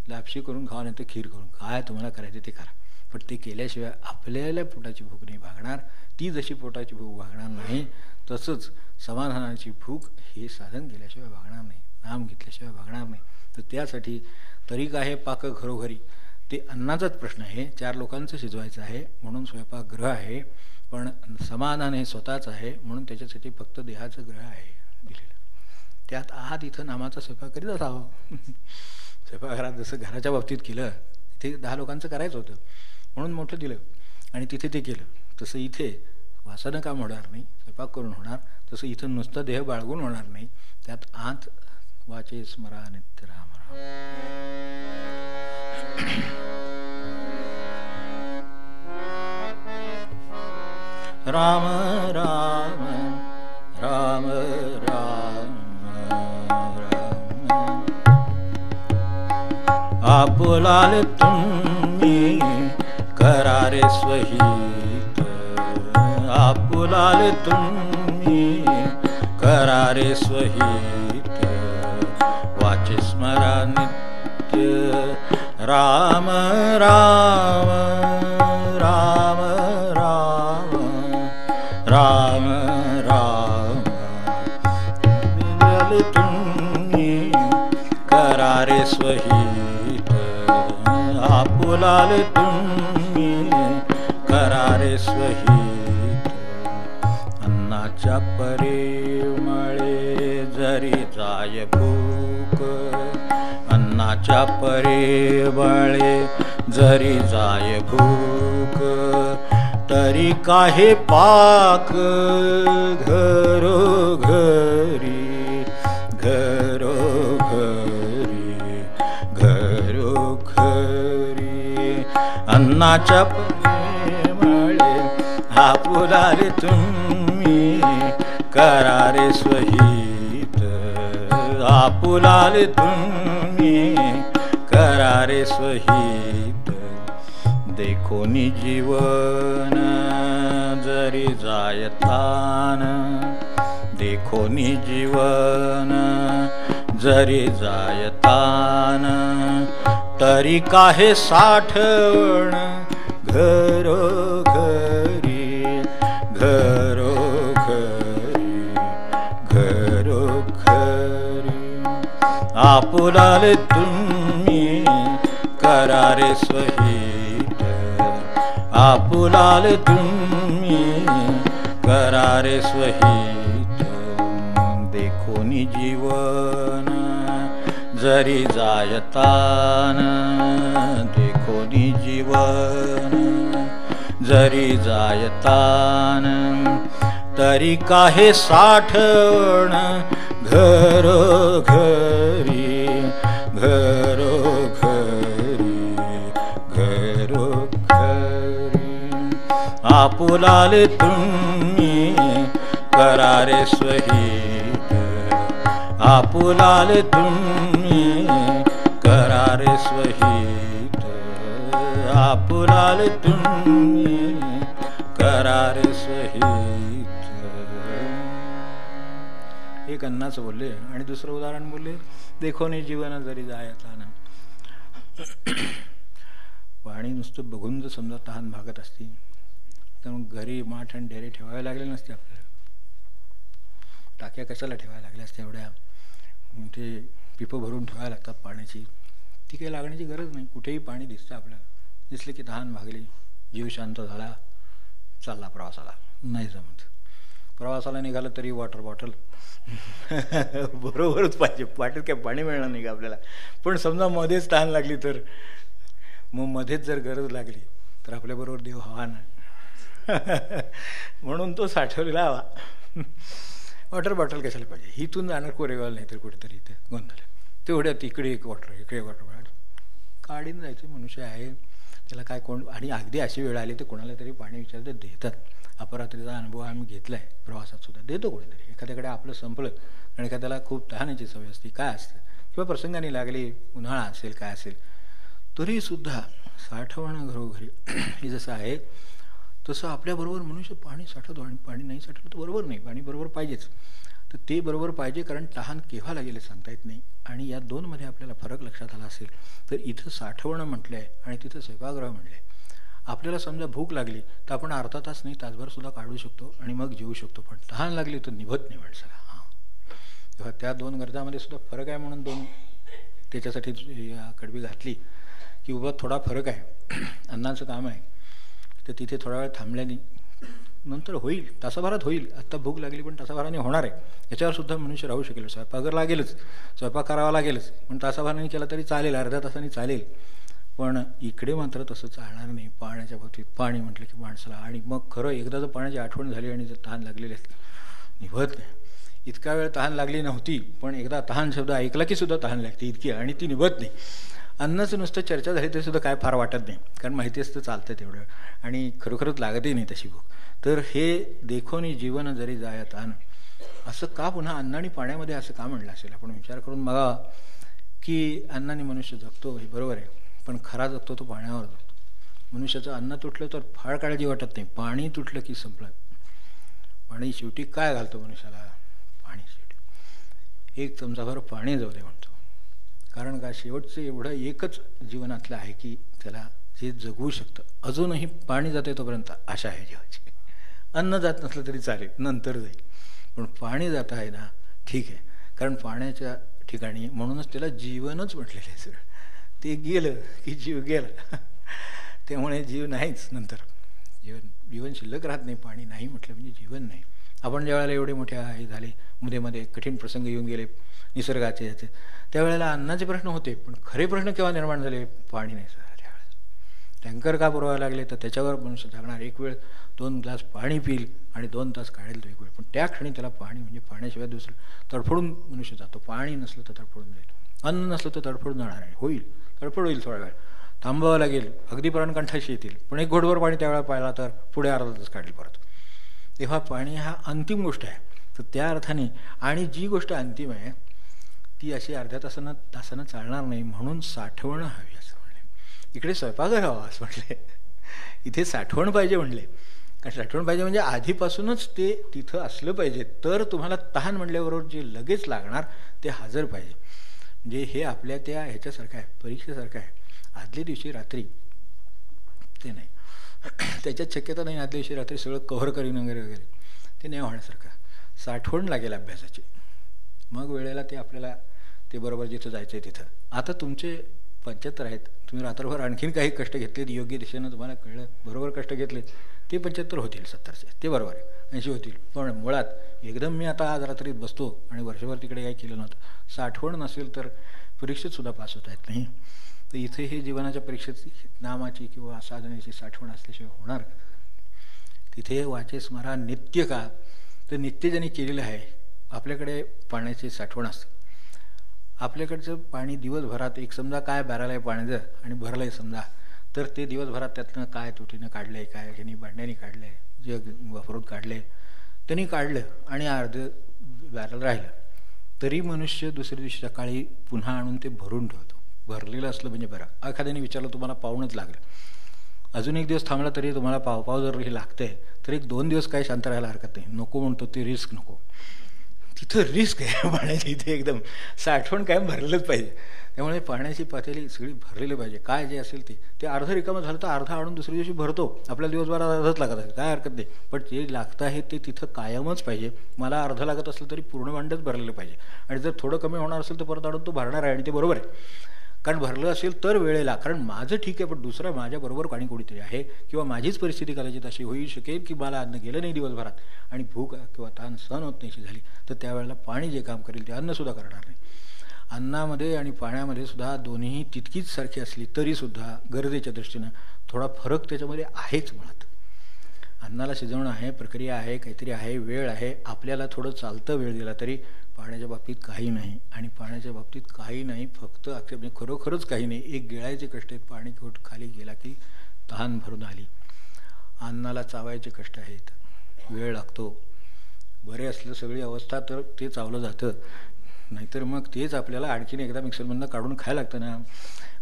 Speaker 1: लापशी करून खावा, नाही तर खीर करून, काय तुम्हाला करायचं ते करा, पण ते केल्याशिवाय आपल्याला पोटाची भूक नाही भागणार. ती जशी पोटाची भूक भागणार नाही, तसंच समाधानाची भूक हे साधन केल्याशिवाय भागणार नाही, नाम घेतल्याशिवाय भागणार नाही. तर त्यासाठी तरी आहे पाक घरोघरी, ते अन्नाचाच प्रश्न आहे. 4 लोकांचं शिजवायचं आहे म्हणून स्वयंपाकगृह आहे, पण समाधान हे स्वतःच आहे म्हणून त्याच्यासाठी फक्त देहाचं ग्रह आहे दिलेलं. त्यात आत इथं नामाचा स्वयंपाक करीत असावं. स्वयंपाकघरात जसं घराच्या बाबतीत केलं, ते 10 लोकांचं करायचं होतं म्हणून मोठं दिलं आणि तिथे ते केलं. तसं इथे वासानं काम होणार नाही, स्वयंपाक करून होणार. तसं इथं नुसतं देह बाळगून होणार नाही, त्यात आत वाचे स्मरा नित्य राम राम राम राम राम राम. आपुलाल तुम्ही करारे स्वहित, आपुलाल तुम्ही करारे स्वहित, वाचे स्मरा नित्य राम राम राम राम राम राम. तुम्ही करारे स्वहित, आपुलाल तुम्ही करारे स्वहित. अन्नाच्या परिमळे जरी जाय भूक, अन्नाच्या परिमळे जरी जाय भूक, तरी काहे पाक घरोघरी, घरोघरी, घरोघरी. अन्नाच्या परिमळे आपुलाल तुम्ही करारे स्वहित, आपुलाल तुम्ही करारे स्वहित. देखोनी जीवन जरी जायतान, देखोनी जीवन जरी जायतान, तरी काहे साठवण घरोघरी, घरोघरी, घरोघरी. आपुलाल तुम्ही करारे स्वहित, आपुलाल तुम्ही करारे स्वहित. देखोनी जीवन जरी जायतान, देखोनी जीवन जरी जायतान, तरी काहे साठवण घरोघरी, घरोघरी, घरोघरी. आपुलाल तुम्ही करारे स्वहित, आपुलाल तुम्ही करार स्वहित, आपुलाल तुम्ही करार स्वहित. एक अन्नाचं बोलले आणि दुसरं उदाहरण बोलले, देखोनी जीवन जरी जायचा ना. पाणी नुसतं बघून जर समजा तहान भागत असती तर मग घरी माठ आणि डेरे ठेवावे लागले नसते आपल्याला. टाक्या कशाला ठेवायला लागल्या असत्या एवढ्या, ते पिपं भरून ठेवायला लागतात पाण्याची. ती काही लागण्याची गरज नाही. कुठेही पाणी दिसतं आपल्याला, दिसलं की तहान भागली, जीव शांत झाला, चालला प्रवासाला. नाही जमत. प्रवासाला निघालं तरी वॉटर बॉटल बरोबरच पाहिजे. पाटीत काय पाणी मिळणार नाही का आपल्याला. पण समजा मध्येच तहान लागली तर, मग मध्येच जर गरज लागली तर आपल्याबरोबर देव हवा ना. म्हणून तो साठवलेला हवा. वॉटर बॉटल कशाला पाहिजे. इथून जाणार कोरेगाव नाही तर कुठेतरी इथे गोंधळ, तेवढ्यात इकडे एक वॉटर, इकडे वॉटर बॉटल काढीन जायचं. मनुष्य आहे, त्याला काय कोण. आणि अगदी अशी वेळ आली तर कोणाला तरी पाणी विचारतं देतात. अपरात्रीचा अनुभव आम्ही घेतला आहे प्रवासात सुद्धा. देतो कोणीतरी. एखाद्याकडे आपलं संपलं आणि एखाद्याला खूप तहाण्याची सवय असते, काय असतं, किंवा प्रसंगाने लागली, उन्हाळा असेल, काय असेल, तरीसुद्धा साठवणं घरोघरी हे जसं आहे तसं आपल्याबरोबर मनुष्य पाणी साठवतो. आणि पाणी नाही साठवलं तर बरोबर नाही. पाणी बरोबर पाहिजेच. तर ते बरोबर पाहिजे, कारण तहान केव्हा लागेल सांगता येत नाही. आणि या दोनमध्ये आपल्याला फरक लक्षात आला असेल तर इथं साठवणं म्हटलं आहे आणि तिथं स्वयंपाकगृह म्हटलं आहे. आपल्याला समजा भूक लागली तर आपण अर्धा तास नाही, तासभर सुद्धा काढू शकतो आणि मग जेवू शकतो. पण तहान लागली तर निभत नाही माणसाला. हां, तेव्हा त्या दोन गरजामध्ये सुद्धा फरक आहे. म्हणून दोन त्याच्यासाठी कडबी घातली की उभा थोडा फरक आहे. अन्नाचं काम आहे तर तिथे थोडा वेळ थांबल्याने नंतर होईल, तासाभरात होईल. आत्ता भूक लागली पण तासाभराने होणार आहे. याच्यावर सुद्धा मनुष्य राहू शकेल. स्वयंपाक लागेलच, स्वयंपाक करावा लागेलच, पण तासाभराने केला तरी चालेल, अर्ध्या तासाने चालेल. पण इकडे मात्र तसं चालणार नाही. पाण्याच्या बाबतीत पाणी म्हटलं की माणसाला, आणि मग खरं एकदा जर पाण्याची आठवण झाली आणि जर तहान लागलेली असते, निभत नाही. इतका वेळ तहान लागली नव्हती, पण एकदा तहान शब्द ऐकला की सुद्धा तहान लागते इतकी, आणि ती निभत नाही. अन्नाचं नुसतं चर्चा झाली तरी सुद्धा काय फार वाटत नाही, कारण माहिती असतं चालतं तेवढं, आणि खरोखरच लागतही नाही तशी भूक. तर हे देखोनी जीवन जरी जाय तान, असं का पुन्हा अन्न आणि पाण्यामध्ये असं का म्हणलं असेल. आपण विचार करून बघा की अन्नाने मनुष्य जगतो, हे बरोबर आहे, पण खरा जगतो तो पाण्यावर जगतो. मनुष्याचं अन्न तुटलं तर फार काळजी वाटत नाही, पाणी तुटलं की संपलं. पाणी शेवटी काय घालतो मनुष्याला, पाणी शेवटी एक चमचाभर पाणी जाऊ दे म्हणतो. कारण का शेवटचं एवढं एकच जीवनातलं आहे की त्याला जे जगवू शकतं. अजूनही पाणी जाते तोपर्यंत आशा आहे जीवाची. अन्न जात नसलं तरी चालेल, नंतर जाईल, पण पाणी जात आहे ना, ठीक आहे. कारण पाण्याच्या ठिकाणी म्हणूनच त्याला जीवनच म्हटलेलं आहे सगळं. ते गेलं की जीव गेला. त्यामुळे जीव नाहीच नंतर. जीवन शिल्लक राहत नाही. पाणी नाही म्हटलं म्हणजे जीवन नाही. आपण ज्यावेळेला एवढे मोठ्या हे झाले, मध्ये कठीण प्रसंग येऊन गेले निसर्गाचे याचे, त्यावेळेला अन्नाचे प्रश्न होते, पण खरे प्रश्न केव्हा निर्माण झाले, पाणी नाही झाले. टँकर का पुरवायला लागले तर त्याच्यावर मनुष्य जगणार. एक वेळ 2 ग्लास पाणी पिईल आणि 2 तास काढेल तो एक वेळ, पण त्या क्षणी त्याला पाणी म्हणजे पाण्याशिवाय दुसरं तडफडून मनुष्य जातो. पाणी नसलं तर तडफडून जाईल, अन्न नसलं तर तडफडून जाणार आहे. होईल, तडफड होईल, थोडा वेळ थांबावं लागेल, अगदी प्राणकंठाशी येतील, पण एक घोटभर पाणी त्यावेळेला पाहिला तर पुढे अर्धा तास काढेल परत. तेव्हा पाणी हा अंतिम गोष्ट आहे. तर त्या अर्थाने, आणि जी गोष्ट अंतिम आहे ती अशी अर्ध्या तासानं चालणार नाही, म्हणून साठवणं हवी असं म्हणले. इकडे स्वयंपाकघर हवा असं म्हटले, इथे साठवण पाहिजे म्हणले. कारण साठवण पाहिजे म्हणजे आधीपासूनच ते तिथं असलं पाहिजे, तर तुम्हाला तहान म्हणल्याबरोबर जे लगेच लागणार ते हजर पाहिजे. म्हणजे हे आपल्या त्या ह्याच्यासारखं आहे, परीक्षेसारखं आहे. आदल्या दिवशी रात्री ते नाही, त्याच्यात शक्यता नाही आदल्या दिवशी रात्री सगळं कव्हर करीन वगैरे, ते नाही होण्यासारखं. साठवण लागेल अभ्यासाची, मग वेळेला ते आपल्याला ते बरोबर जिथं जायचं आहे तिथं. आता तुमचे 75 आहेत, तुम्ही रात्रभर आणखीन काही कष्ट घेतलेत, योग्य दिशेनं तुम्हाला कळलं, बरोबर कष्ट घेतले, ते 75 होतील, 70चे ते बरोबर आहे, 80 होतील. पण मुळात एकदम मी आता आज रात्रीत बसतो आणि वर्षभर तिकडे काही केलं नव्हतं, साठवण नसेल तर परीक्षेतसुद्धा पास होता येत नाही. तर इथे हे जीवनाच्या परीक्षेत नामाची किंवा साधनेची साठवण असल्याशिवाय होणार. तिथे वाचे स्मरा नित्य का, तर नित्य ज्यांनी केलेलं आहे. आपल्याकडे पाण्याची साठवण असते. आपल्याकडचं पाणी दिवसभरात एक समजा काय बॅरल आहे पाण्याचं आणि भरलं आहे समजा, तर ते दिवसभरात त्यातनं काय तुटीनं काढलं आहे, काय ह्यांनी भांड्याने काढलं आहे, जे वापरून काढलं आहे त्यांनी काढलं आणि अर्धं बॅरल राहिलं. तरी मनुष्य दुसऱ्या दिवशी सकाळी पुन्हा आणून ते भरून ठेवतो. भरलेलं असलं म्हणजे बरं. एखाद्याने विचारलं तुम्हाला पाहूनच लागलं, अजून एक दिवस थांबला तरी तुम्हाला पाव जर हे लागतंय तर एक 2 दिवस काही शांत राहायला हरकत नाही. नको म्हणतो ती रिस्क नको. तिथं रिस्क आहे पाण्याची. इथे एकदम साठवण कायम भरलेलंच पाहिजे. त्यामुळे पाण्याची पातेली सगळी भरलेली पाहिजे. काय जे असेल ते अर्ध रिकामं झालं तर अर्धा आणून दुसऱ्या दिवशी भरतो. आपल्या दिवसभरात अर्धच लागत आहे, काय हरकत नाही. पण जे लागतं आहे ते तिथं कायमच पाहिजे. मला अर्ध लागत असलं तरी पूर्ण भांडच भरलेलं पाहिजे. आणि जर थोडं कमी होणार असेल तर परत आणून तो भरणार आहे. आणि ते बरोबर आहे, कारण भरलं असेल तर वेळेला. कारण माझं ठीक आहे, पण दुसरं माझ्याबरोबर कोणी कोणीतरी आहे, किंवा माझीच परिस्थिती कदाचित अशी होऊ शकेल की मला अन्न गेलं नाही दिवसभरात आणि भूक किंवा ताण सहन होत नाही झाली, तर त्यावेळेला पाणी जे काम करेल ते अन्नसुद्धा करणार नाही. अन्नामध्ये आणि पाण्यामध्ये सुद्धा दोन्ही तितकीच सारखी असली तरीसुद्धा गरजेच्या दृष्टीनं थोडा फरक त्याच्यामध्ये आहेच. मुळात अन्नाला शिजवणं आहे, प्रक्रिया आहे, काहीतरी आहे, वेळ आहे. आपल्याला थोडं चालतं वेळ दिला तरी पाण्याच्या बाबतीत काही नाही. आणि पाण्याच्या बाबतीत काही नाही, फक्त म्हणजे खरोखरच काही नाही. एक गिळायचे कष्ट आहेत. पाणी खाली गेला की तहान भरून आली. अन्नाला चावायचे कष्ट आहेत, वेळ लागतो. बरे असलं सगळी अवस्था तर ते चावलं जातं, नाहीतर मग तेच आपल्याला आणखीन एकदा मिक्सरमधनं काढून खायला लागतं ना.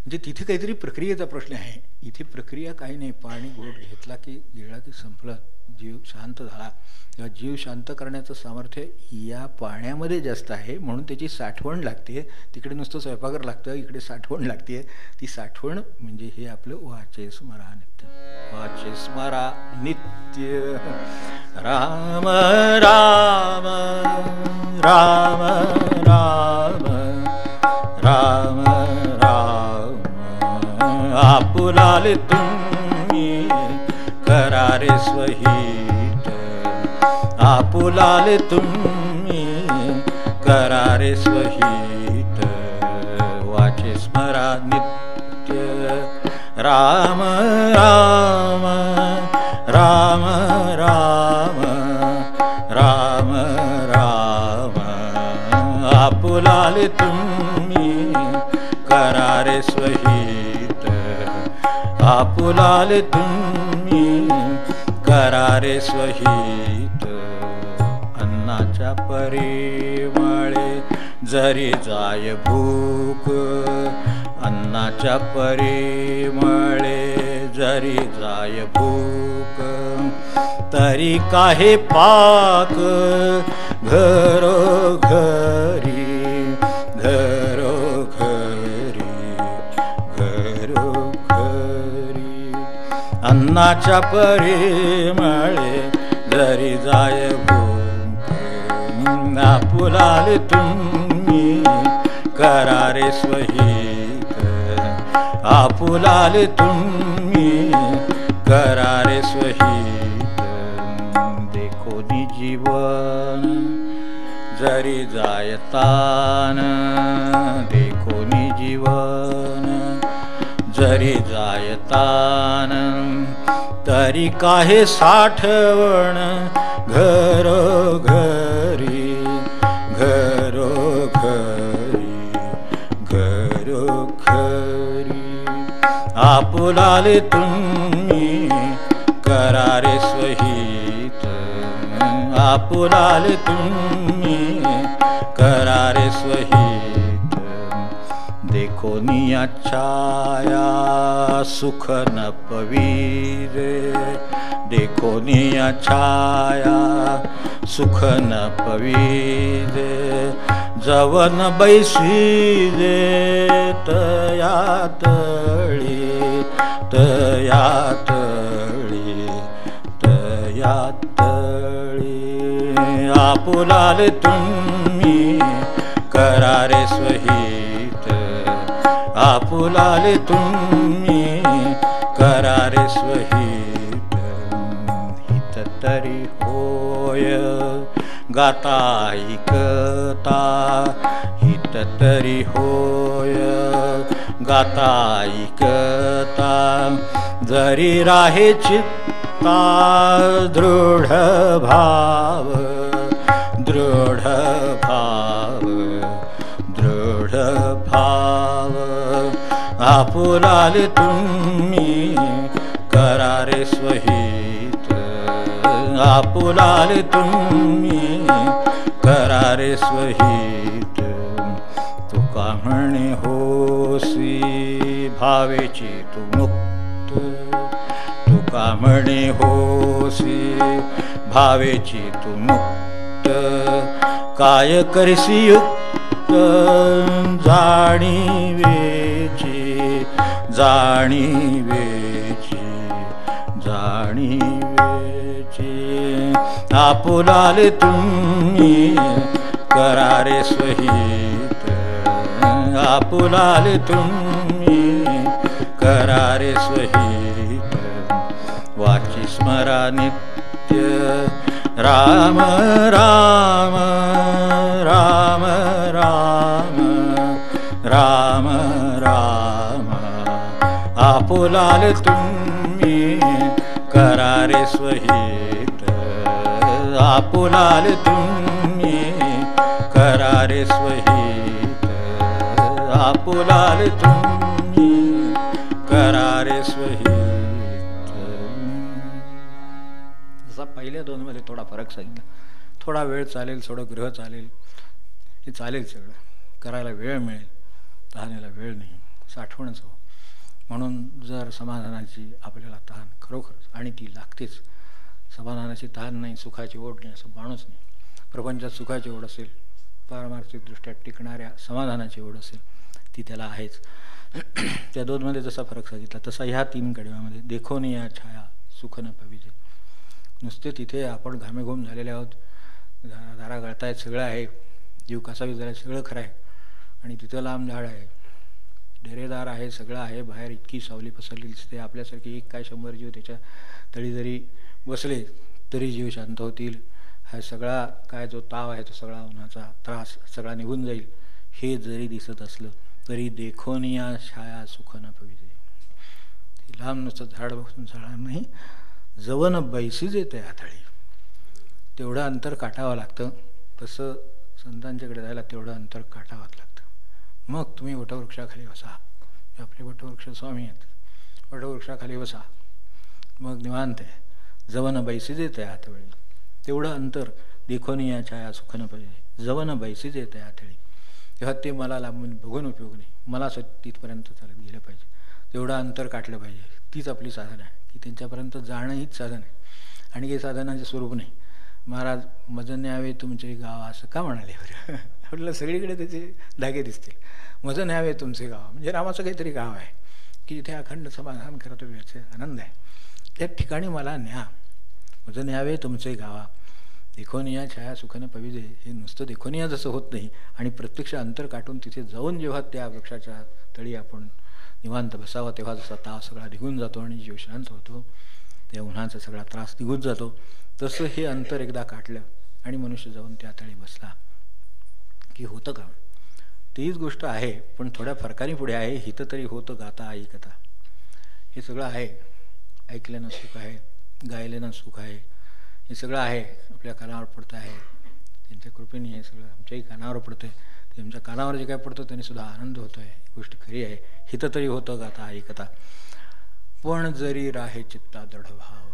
Speaker 1: म्हणजे तिथे काहीतरी प्रक्रियेचा प्रश्न आहे. इथे प्रक्रिया काही नाही. पाणी घोट घेतला की गिळला की संपलं, जीव शांत झाला. तेव्हा जीव शांत करण्याचं सामर्थ्य या पाण्यामध्ये जास्त आहे, म्हणून त्याची साठवण लागते. तिकडे नुसतं स्वयंपाकर लागतं, इकडे साठवण लागते. ती साठवण म्हणजे हे आपलं वाचे स्मरा नित्य. वाचे स्मरा नित्य. राम राम राम राम राम राम. आपुलाले तुम्ही करारे स्वहित. आपुलाले तुम्ही करारे स्वहित. वाचे स्मरा नित्य. राम राम राम राम राम राम. आपुलाले तुम्ही करारे स्वहित. आपुलाले तुम्ही करारे स्वहित. अन्नाच्या परिमळे जरी जाय भूक. अन्नाच्या परिमळे जरी जाय भूक. तरी काहे पाक घरोघरी घरोघरी घरोघरी. अन्नाच्या परिमळे जरी जाय भूक. आपुलाले तुम्ही करारे स्वहित. आपुलाले तुम्ही करारे स्वहित. देखोनी जीवन जरी जायतान. देखोनी जीवन जरी जायतान. तरी काहे साठवण घरोघरी घरोघरी घरोघरी. आपुलाले तुम्ही करारे स्वहित. आपुलाले तुम्ही करारे स्वहित. देखोनिया छाया सुख न पवीरे. देखोनिया छाया सुख न पवीरे. जवन बैसीले तया तळी तया तळी तया तळी. आपुलाले तुम्ही करारे स्वहित. आपुलाले तुम्ही करारे स्वहित. हित तरी होय गाता ऐकता. हित तरी होय गाता ऐकता. जरी राहे चित्ता दृढ भाव दृढ भाव दृढ भाव. आपुलाले तुम्ही करारे स्वहित. आपुलाले तुम्ही करारे स्वहित. तुका म्हणे होसी भावेची तू मुक्त, तुका म्हणे होसी भावेची तू मुक्त, काय करसी युक्त जाणीवेची, जाणीवेची, जाणीवेची, आपुलाले तुम्ही करारे स्वहित, आपुलाले तुम्ही करारे स्वहित, वाची स्मरा नित्य राम राम राम राम राम राम, आपुलाले तुम्ही करारे स्वहित, आपुलाले तुम्ही करारे स्वहित, आपुलाले तुम्ही करारे स्वहित. जसा पहिल्या दोनमध्ये थोडा फरक सांगितला. थोडा वेळ चालेल, थोडं ग्रह चालेल, हे चालेल, सगळं करायला वेळ मिळेल, तहानेला वेळ नाही, साठवणच हो. म्हणून जर समाधानाची आपल्याला तहान खरोखरच, आणि ती लागतेच, समाधानाची तहान नाही, सुखाची ओढ नाही असं माणूस नाही. प्रपंचात सुखाची ओढ असेल, पारमार्थिकदृष्ट्या टिकणाऱ्या समाधानाची ओढ असेल, ती त्याला आहेच. त्या दोनमध्ये जसा फरक सांगितला तसा ह्या तीन कडव्यामध्ये देखोनी या छाया सुख न पविजे. नुसते तिथे आपण घामेघूम झालेले आहोत, धारा गळतायत, सगळं आहे, जीव कसा विचाराय सगळं खरं आहे, आणि तिथं लांब झाड आहे, डेरेदार आहे, सगळं आहे, बाहेर इतकी सावली पसरली दिसते, आपल्यासारखी एक काय 100 जीव त्याच्या तळी जरी बसले तरी जीव शांत होतील. हा सगळा काय जो ताव आहे, तो सगळा उन्हाचा त्रास सगळा निघून जाईल, हे जरी दिसत असलं तरी देखोनिया छाया सुख न पविजे. ती लांब नुसतं झाड बसून झाडांना नाही, जवन बैसीजे ते आथळी, तेवढं अंतर काटावं लागतं. तसं संतांच्याकडे जायला तेवढं अंतर काटावंच लागतं. मग तुम्ही वटवृक्षाखाली बसा, आपले वटवृक्ष स्वामी आहेत, वटवृक्षाखाली बसा, मग निवांत आहे. जवन बैसीजे ते आथळी, तेवढं अंतर देखोनी या छाया सुख न पाहिजे, जवन बैसीजे ते आथळी. तेव्हा ते मला लांबून बघून उपयोग नाही, मला तिथपर्यंत चालत गेलं पाहिजे, तेवढं अंतर काटलं पाहिजे. तीच आपली साधन आहे, की त्यांच्यापर्यंत जाणं हीच साधन आहे. आणि काही साधनाचे स्वरूप नाही. महाराज मजन न्यावे तुमचे गाव असं का म्हणाले बरं? आपल्याला सगळीकडे त्याचे धागे दिसतील. मजन न्यावे तुमचे गाव म्हणजे रामाचं काहीतरी गाव आहे की जिथे अखंड समाधान करतो, याचे आनंद आहे, त्या ठिकाणी मला न्या. मजन न्यावे तुमचे गावा, देखोनिया छाया सुखनं पविजे. हे नुसतं देखोनिया जसं होत नाही, आणि प्रत्यक्ष अंतर काटून तिथे जाऊन जेव्हा त्या वृक्षाच्या तळी आपण निवांत बसावं, तेव्हा जसा ताव सगळा निघून जातो आणि जीव शांत होतो, त्या उन्हाचा सगळा त्रास निघून जातो. तसं हे अंतर एकदा काटलं आणि मनुष्य जाऊन त्या तळी बसला की होतं का? तीच गोष्ट आहे, पण थोड्या फरकाने पुढे आहे. हित तरी होतं गाता ऐकता, हे सगळं आहे. ऐकल्यानं सुख आहे, गायल्यानं सुख आहे, हे सगळं आहे. आपल्या कानावर पडतं आहे, त्यांच्या कृपेने हे सगळं आमच्याही कानावर पडतं आहे. त्यांच्या कानावर जे काय पडतं त्याने सुद्धा आनंद होतो आहे, गोष्ट खरी आहे. हित तरी होतं गाता ऐकता, पण जरी राहे चित्ता दृढ भाव.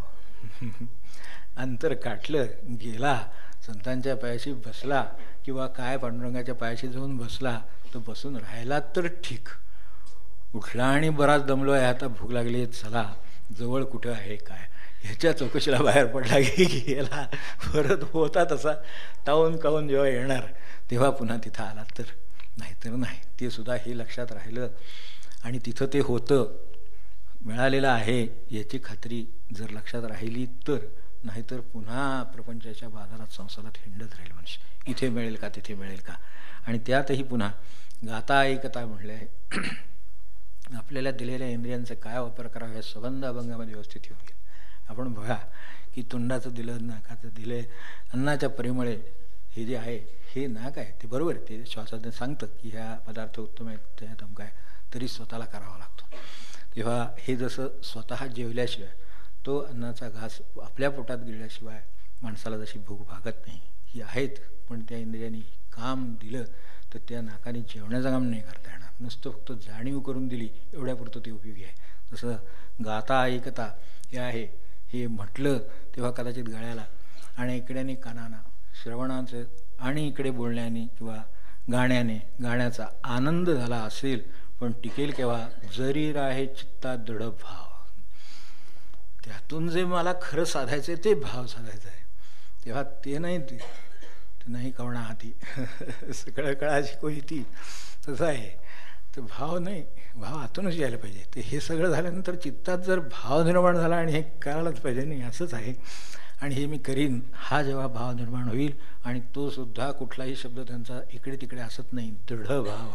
Speaker 1: अंतर काटलं, गेला, संतांच्या पायाशी बसला किंवा काय पांडुरंगाच्या पायाशी जाऊन बसला, तर बसून राहिला तर ठीक. उठला आणि बराच दमलो आहे, आता भूक लागली, चला जवळ कुठं आहे काय, ह्याच्या चौकशीला बाहेर पडला की गेला. परत होता तसा तावून कावून जेव्हा येणार तेव्हा पुन्हा तिथं आला तर, नाहीतर नाही. ते सुद्धा हे लक्षात राहिलं आणि तिथं ते होतं, मिळालेलं आहे याची खात्री जर लक्षात राहिली तर. नाहीतर पुन्हा प्रपंचाच्या बाजारात संसारात हिंडत राहील मनुष्य, इथे मिळेल का तिथे मिळेल का. आणि त्यातही पुन्हा गाता ऐकता म्हटलं आहे. आपल्याला दिलेल्या इंद्रियांचा काय वापर करावा हे सुगंध अभंगामध्ये व्यवस्थित येऊन गेलं. आपण बघा की तोंडाचं दिलं, नाकाचं दिलं, अन्नाच्या परिमळे हे जे आहे हे नाक आहे ते बरोबर, ते श्वासाने सांगतं की ह्या पदार्थ उत्तम आहेत, त्या धमका आहे, तरी स्वतःला करावा लागतो. तेव्हा हे जसं स्वतः जेवल्याशिवाय तो अन्नाचा घास आपल्या पोटात गिळल्याशिवाय माणसाला जशी भूक भागत नाही, ही आहेत. पण त्या इंद्रियांनी काम दिलं तर त्या नाकाने जेवण्याचं काम नाही करता येणार. नुसतं फक्त जाणीव करून दिली एवढ्यापुरतं ते उपयोगी आहे. तसं गाता ऐकता हे आहे, हे म्हटलं तेव्हा कदाचित गळ्याला आणि इकड्याने कानाला श्रवणाचं आणि इकडे बोलण्याने किंवा गाण्याने गाण्याचा आनंद झाला असेल, पण टिकेल केव्हा? जरी राहे चित्ता दृढ भाव. त्यातून जे मला खरं साधायचं आहे ते भाव साधायचं आहे, तेव्हा ते नाही, ते नाही कवणा हाती सगळं कळाची कोई ती, तसं आहे. तर भाव नाही, भाव आतूनच यायला पाहिजे. ते हे सगळं झाल्यानंतर चित्तात जर भाव निर्माण झाला, आणि हे करायलाच पाहिजे, नाही असंच आहे आणि हे मी करीन, हा जेव्हा भाव निर्माण होईल, आणि तो सुद्धा कुठलाही शब्द त्यांचा इकडे तिकडे असत नाही, दृढ भाव.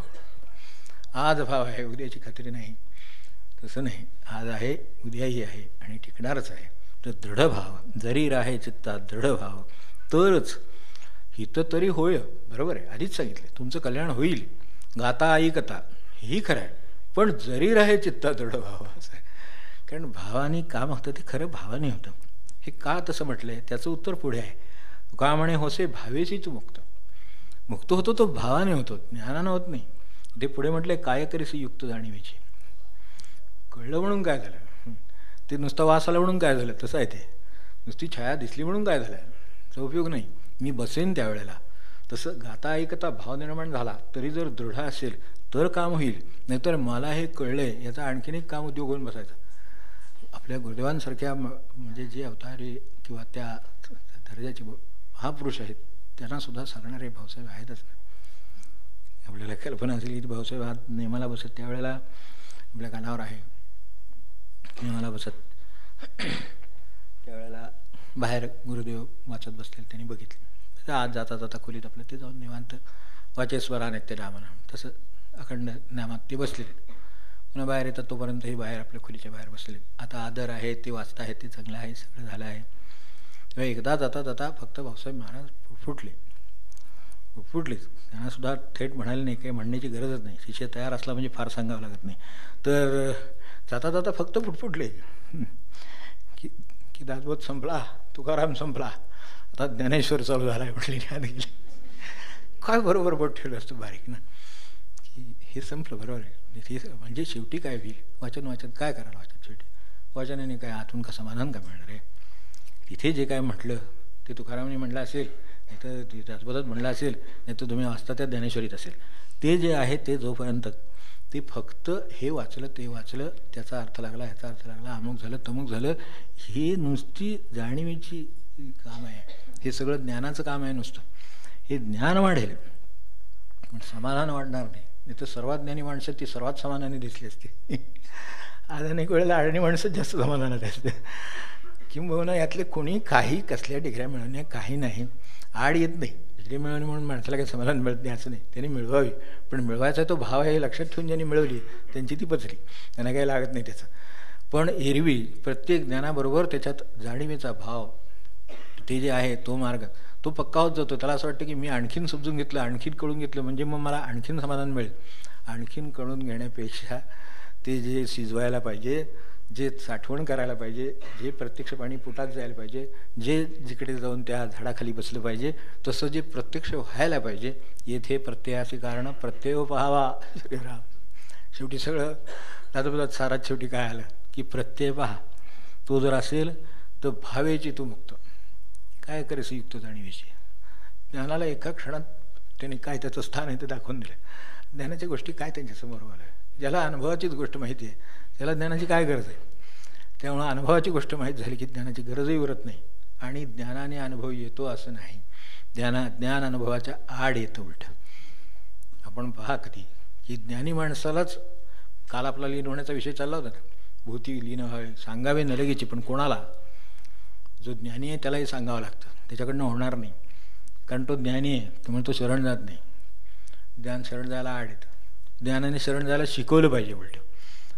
Speaker 1: आज भाव आहे, उद्याची खात्री नाही, तसं नाही, आज आहे उद्याही आहे आणि टिकणारच आहे. तर दृढ भाव, जरी राहे चित्तात दृढ भाव, तरच हित तरी होय. बरोबर आहे, आधीच सांगितले तुमचं कल्याण होईल. गाता ऐकता ही खरं आहे, पण जरी राहे चित्तात दृढ भाव असं आहे. कारण भावाने काम होतं ते खरं भावाने होतं. हे का तसं म्हटलं आहे त्याचं उत्तर पुढे आहे. का म्हणे होसे भावेशीच मुक्त. मुक्त होतो तो भावाने होतो, ज्ञानानं होत नाही. ते पुढे म्हटले काय करीसी युक्त जाणीवेची. कळलं म्हणून काय झालं, ते नुसता वास आला म्हणून काय झालं, तसं आहे. ते नुसती छाया दिसली म्हणून काय झालं, त्याचा उपयोग नाही. मी बसेन त्यावेळेला. तसं गाता ऐकता भाव निर्माण झाला तरी जर दृढ असेल तर काम होईल, नाहीतर मला हे कळलंय याचा आणखीन एक काम उद्योग होऊन बसायचा. आपल्या गुरुदेवांसारख्या म्हणजे जे अवतारी किंवा त्या दर्जाचे महापुरुष आहेत त्यांनासुद्धा सांगणारे भाऊसाहेब आहेतच ना. आपल्याला कल्पना असेल की भाऊसाहेब हा नेमाला बसत त्यावेळेला आपल्या कानावर आहे, नेमाला बसत त्यावेळेला बाहेर गुरुदेव वाचत बसलेले त्यांनी बघितले. आज जाता जाता खोलीत आपलं ते जाऊन निवांत वाचेस्वरान आहेत ते नामानं, तसं अखंड नामात ते बसलेले. पुन्हा बाहेर येतात तोपर्यंतही बाहेर आपल्या खोलीच्या बाहेर बसलेले. आता आदर आहे, ते वाचता आहे, ते चांगलं आहे, सगळं झालं आहे. तेव्हा एकदा जाता जाता फक्त भाऊसाहेब महाराज फुटलेच. त्यांनासुद्धा थेट म्हणाले नाही, काही म्हणण्याची गरजच नाही. शिष्य तयार असला म्हणजे फार सांगावं लागत नाही. तर जाता जाता फक्त फुटले की दासबोध संपला, तुकाराम संपला, आता ज्ञानेश्वर चालू झाला आहे म्हटले. ध्यान गेले काय बरोबर बोट ठेवलं असतं बारीक ना, की हे संपलं बरोबर आहे. म्हणजे शेवटी काय होईल, वाचन काय करायला वाचन शेवटी वाचनाने काय आतून का समाधान का मिळणार आहे. तिथे जे काय म्हटलं ते तुकारामाने म्हटलं असेल, नाही तर दासबोधात म्हटलं असेल, नाही तर तुम्ही वाचता त्या ज्ञानेश्वरीत असेल, ते जे आहे ते जोपर्यंत ते फक्त हे वाचलं ते वाचलं, त्याचा अर्थ लागला, ह्याचा अर्थ लागला, अमुक झालं तमुक झालं, हे नुसती जाणीवेची काम आहे. हे सगळं ज्ञानाचं काम आहे नुसतं. हे ज्ञान वाढेल पण समाधान वाढणार नाही. नाही तर सर्वात ज्ञानी माणसं ती सर्वात समाधानी दिसली असते. आज अनेक वेळेला आडणी माणसं जास्त समाधानात असते. किंबहुना यातले कोणी काही कसल्या डिग्र्या मिळवण्या काही नाही, आड येत नाही. डिग्री मिळवणी म्हणून माणसाला काही समाधान मिळत नाही असं नाही, त्यांनी मिळवावी, पण मिळवायचा तो भाव आहे हे लक्षात ठेवून ज्यांनी मिळवली त्यांची ती पचली, त्यांना काही लागत नाही त्याचं. पण एरवी प्रत्येक ज्ञानाबरोबर त्याच्यात जाणीवेचा भाव ते जे आहे तो मार्ग तो पक्का होत जातो. त्याला असं वाटतं की मी आणखीन समजून घेतलं, आणखीन कळून घेतलं म्हणजे मग मला आणखीन समाधान मिळेल. आणखीन कळून घेण्यापेक्षा ते जे शिजवायला पाहिजे, जे साठवण करायला पाहिजे, जे प्रत्यक्ष पाणी पोटात जायला पाहिजे, जे जिकडे जाऊन त्या झाडाखाली बसलं पाहिजे, तसं जे प्रत्यक्ष व्हायला पाहिजे. येथे प्रत्ययाचे कारण प्रत्यय पहावा श्रीराम. शेवटी सगळं दादोबात सारात शेवटी काय आलं की प्रत्यय पहा. तो जर असेल तर भावेची तू मुक्त. काय करेस युक्त जाणीवेची. ज्ञानाला एका क्षणात त्यांनी काय त्याचं स्थान आहे ते दाखवून दिलं. ज्ञानाच्या गोष्टी काय त्यांच्यासमोर आल्या. ज्याला अनुभवाचीच गोष्ट माहिती आहे त्याला ज्ञानाची काय गरज आहे. त्यामुळं अनुभवाची गोष्ट माहीत झाली की ज्ञानाची गरजही उरत नाही. आणि ज्ञानाने अनुभव येतो असं नाही, ज्ञान अनुभवाच्या आड येतं उलटं. आपण पहा कधी की ज्ञानी माणसालाच, काल आपला लीन होण्याचा विषय चालला होता ना, भूती लीन व्हावे सांगावे न लगेची, पण कोणाला? जो ज्ञानी आहे त्यालाही सांगावं लागतं, त्याच्याकडनं होणार नाही. कारण तो ज्ञानी आहे त्यामुळे तो शरण जात नाही. ज्ञान शरण जायला आड येतं. ज्ञानाने शरण जायला शिकवलं पाहिजे उलटं.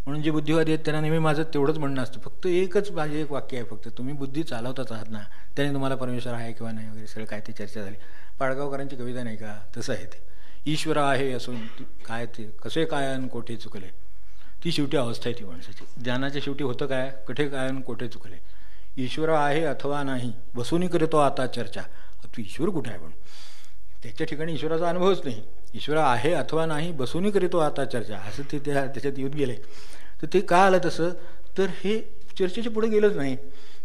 Speaker 1: म्हणून जे बुद्धिवादी आहेत त्यांना नेहमी माझं तेवढंच म्हणणं असतं, फक्त एकच माझे एक वाक्य आहे, फक्त तुम्ही बुद्धी चालवताच आहात ना, त्याने तुम्हाला परमेश्वर आहे किंवा नाही वगैरे सगळं काय ते चर्चा झाली. पाडगावकरांची कविता नाही का, तसं आहे ते. ईश्वर आहे असून काय ते कसे काय अन कोठे चुकले, ती शेवटी अवस्था आहे ती माणसाची. ज्ञानाच्या शेवटी होतं काय, कुठे काय अन कोठे चुकले. ईश्वर आहे अथवा नाही बसून करतो आता चर्चा. तू ईश्वर कुठे आहे, पण त्याच्या ठिकाणी ईश्वराचा अनुभवच नाही. ईश्वर आहे अथवा नाही बसून करीतो आता चर्चा, असं ते त्याच्यात येऊन गेले. तर ते का आलं तसं, तर हे चर्चेच्या पुढे गेलंच नाही.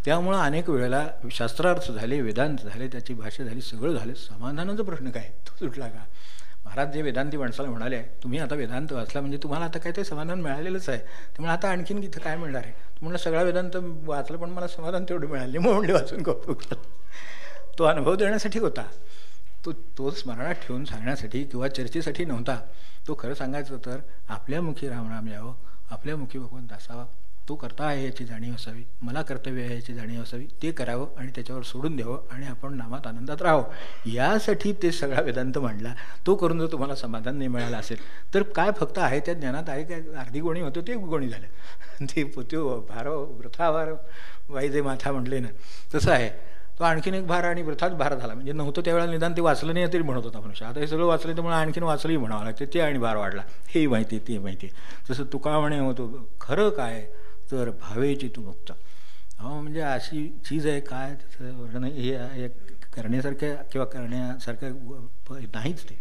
Speaker 1: त्यामुळं अनेक वेळेला शास्त्रार्थ झाले, वेदांत झाले, त्याची भाषा झाली, सगळं झालं, समाधानाचा प्रश्न काय तो सुटला का. महाराज जे वेदांती माणसाला म्हणाले, तुम्ही आता वेदांत वाचला म्हणजे तुम्हाला आता काय ते समाधान मिळालेलंच आहे, त्यामुळे आता आणखीन इथं काय मिळणार आहे. तुम्हाला सगळा वेदांत वाचलं पण मला समाधान तेवढं मिळाले, मग म्हणले वाचून कौतुक. तो अनुभव देण्यासाठी होता, तो स्मरणात ठेवून सांगण्यासाठी किंवा चर्चेसाठी नव्हता. तो खरं सांगायचं तर आपल्या मुखी रामराम यावं, आपल्या मुखी भगवंत असावा, तो करता आहे याची जाणीव असावी, मला कर्तव्य आहे याची जाणीव असावी, ते करावं आणि त्याच्यावर सोडून द्यावं आणि आपण नामात आनंदात राहावं, यासाठी ते सगळा वेदांत मांडला. तो करून जर तुम्हाला समाधान नाही मिळालं असेल तर काय फक्त आहे त्या ज्ञानात आहे काय अर्धी गोणी होतं ते गोणी झालं. ते पोत्यो भार वृथा भार वाईजे माथा म्हटले ना, तसं आहे. तो आणखीन एक भार आणि वृथाच भार झाला. म्हणजे नव्हतं त्यावेळेला निदान ते वाचलं नाही तरी म्हणत होता मनुष्य, आता हे सगळं वाचलं त्यामुळे आणखीन वाचलंही म्हणावं लागतं, ते आणि भार वाढला, हेही माहिती ते माहिती. तसं तुका म्हणे होतो खरं काय तर भावेची तू मुक्त. म्हणजे अशी चीज आहे काय त्याचं वर्णन हे करण्यासारख्या किंवा करण्यासारखं नाहीच. ते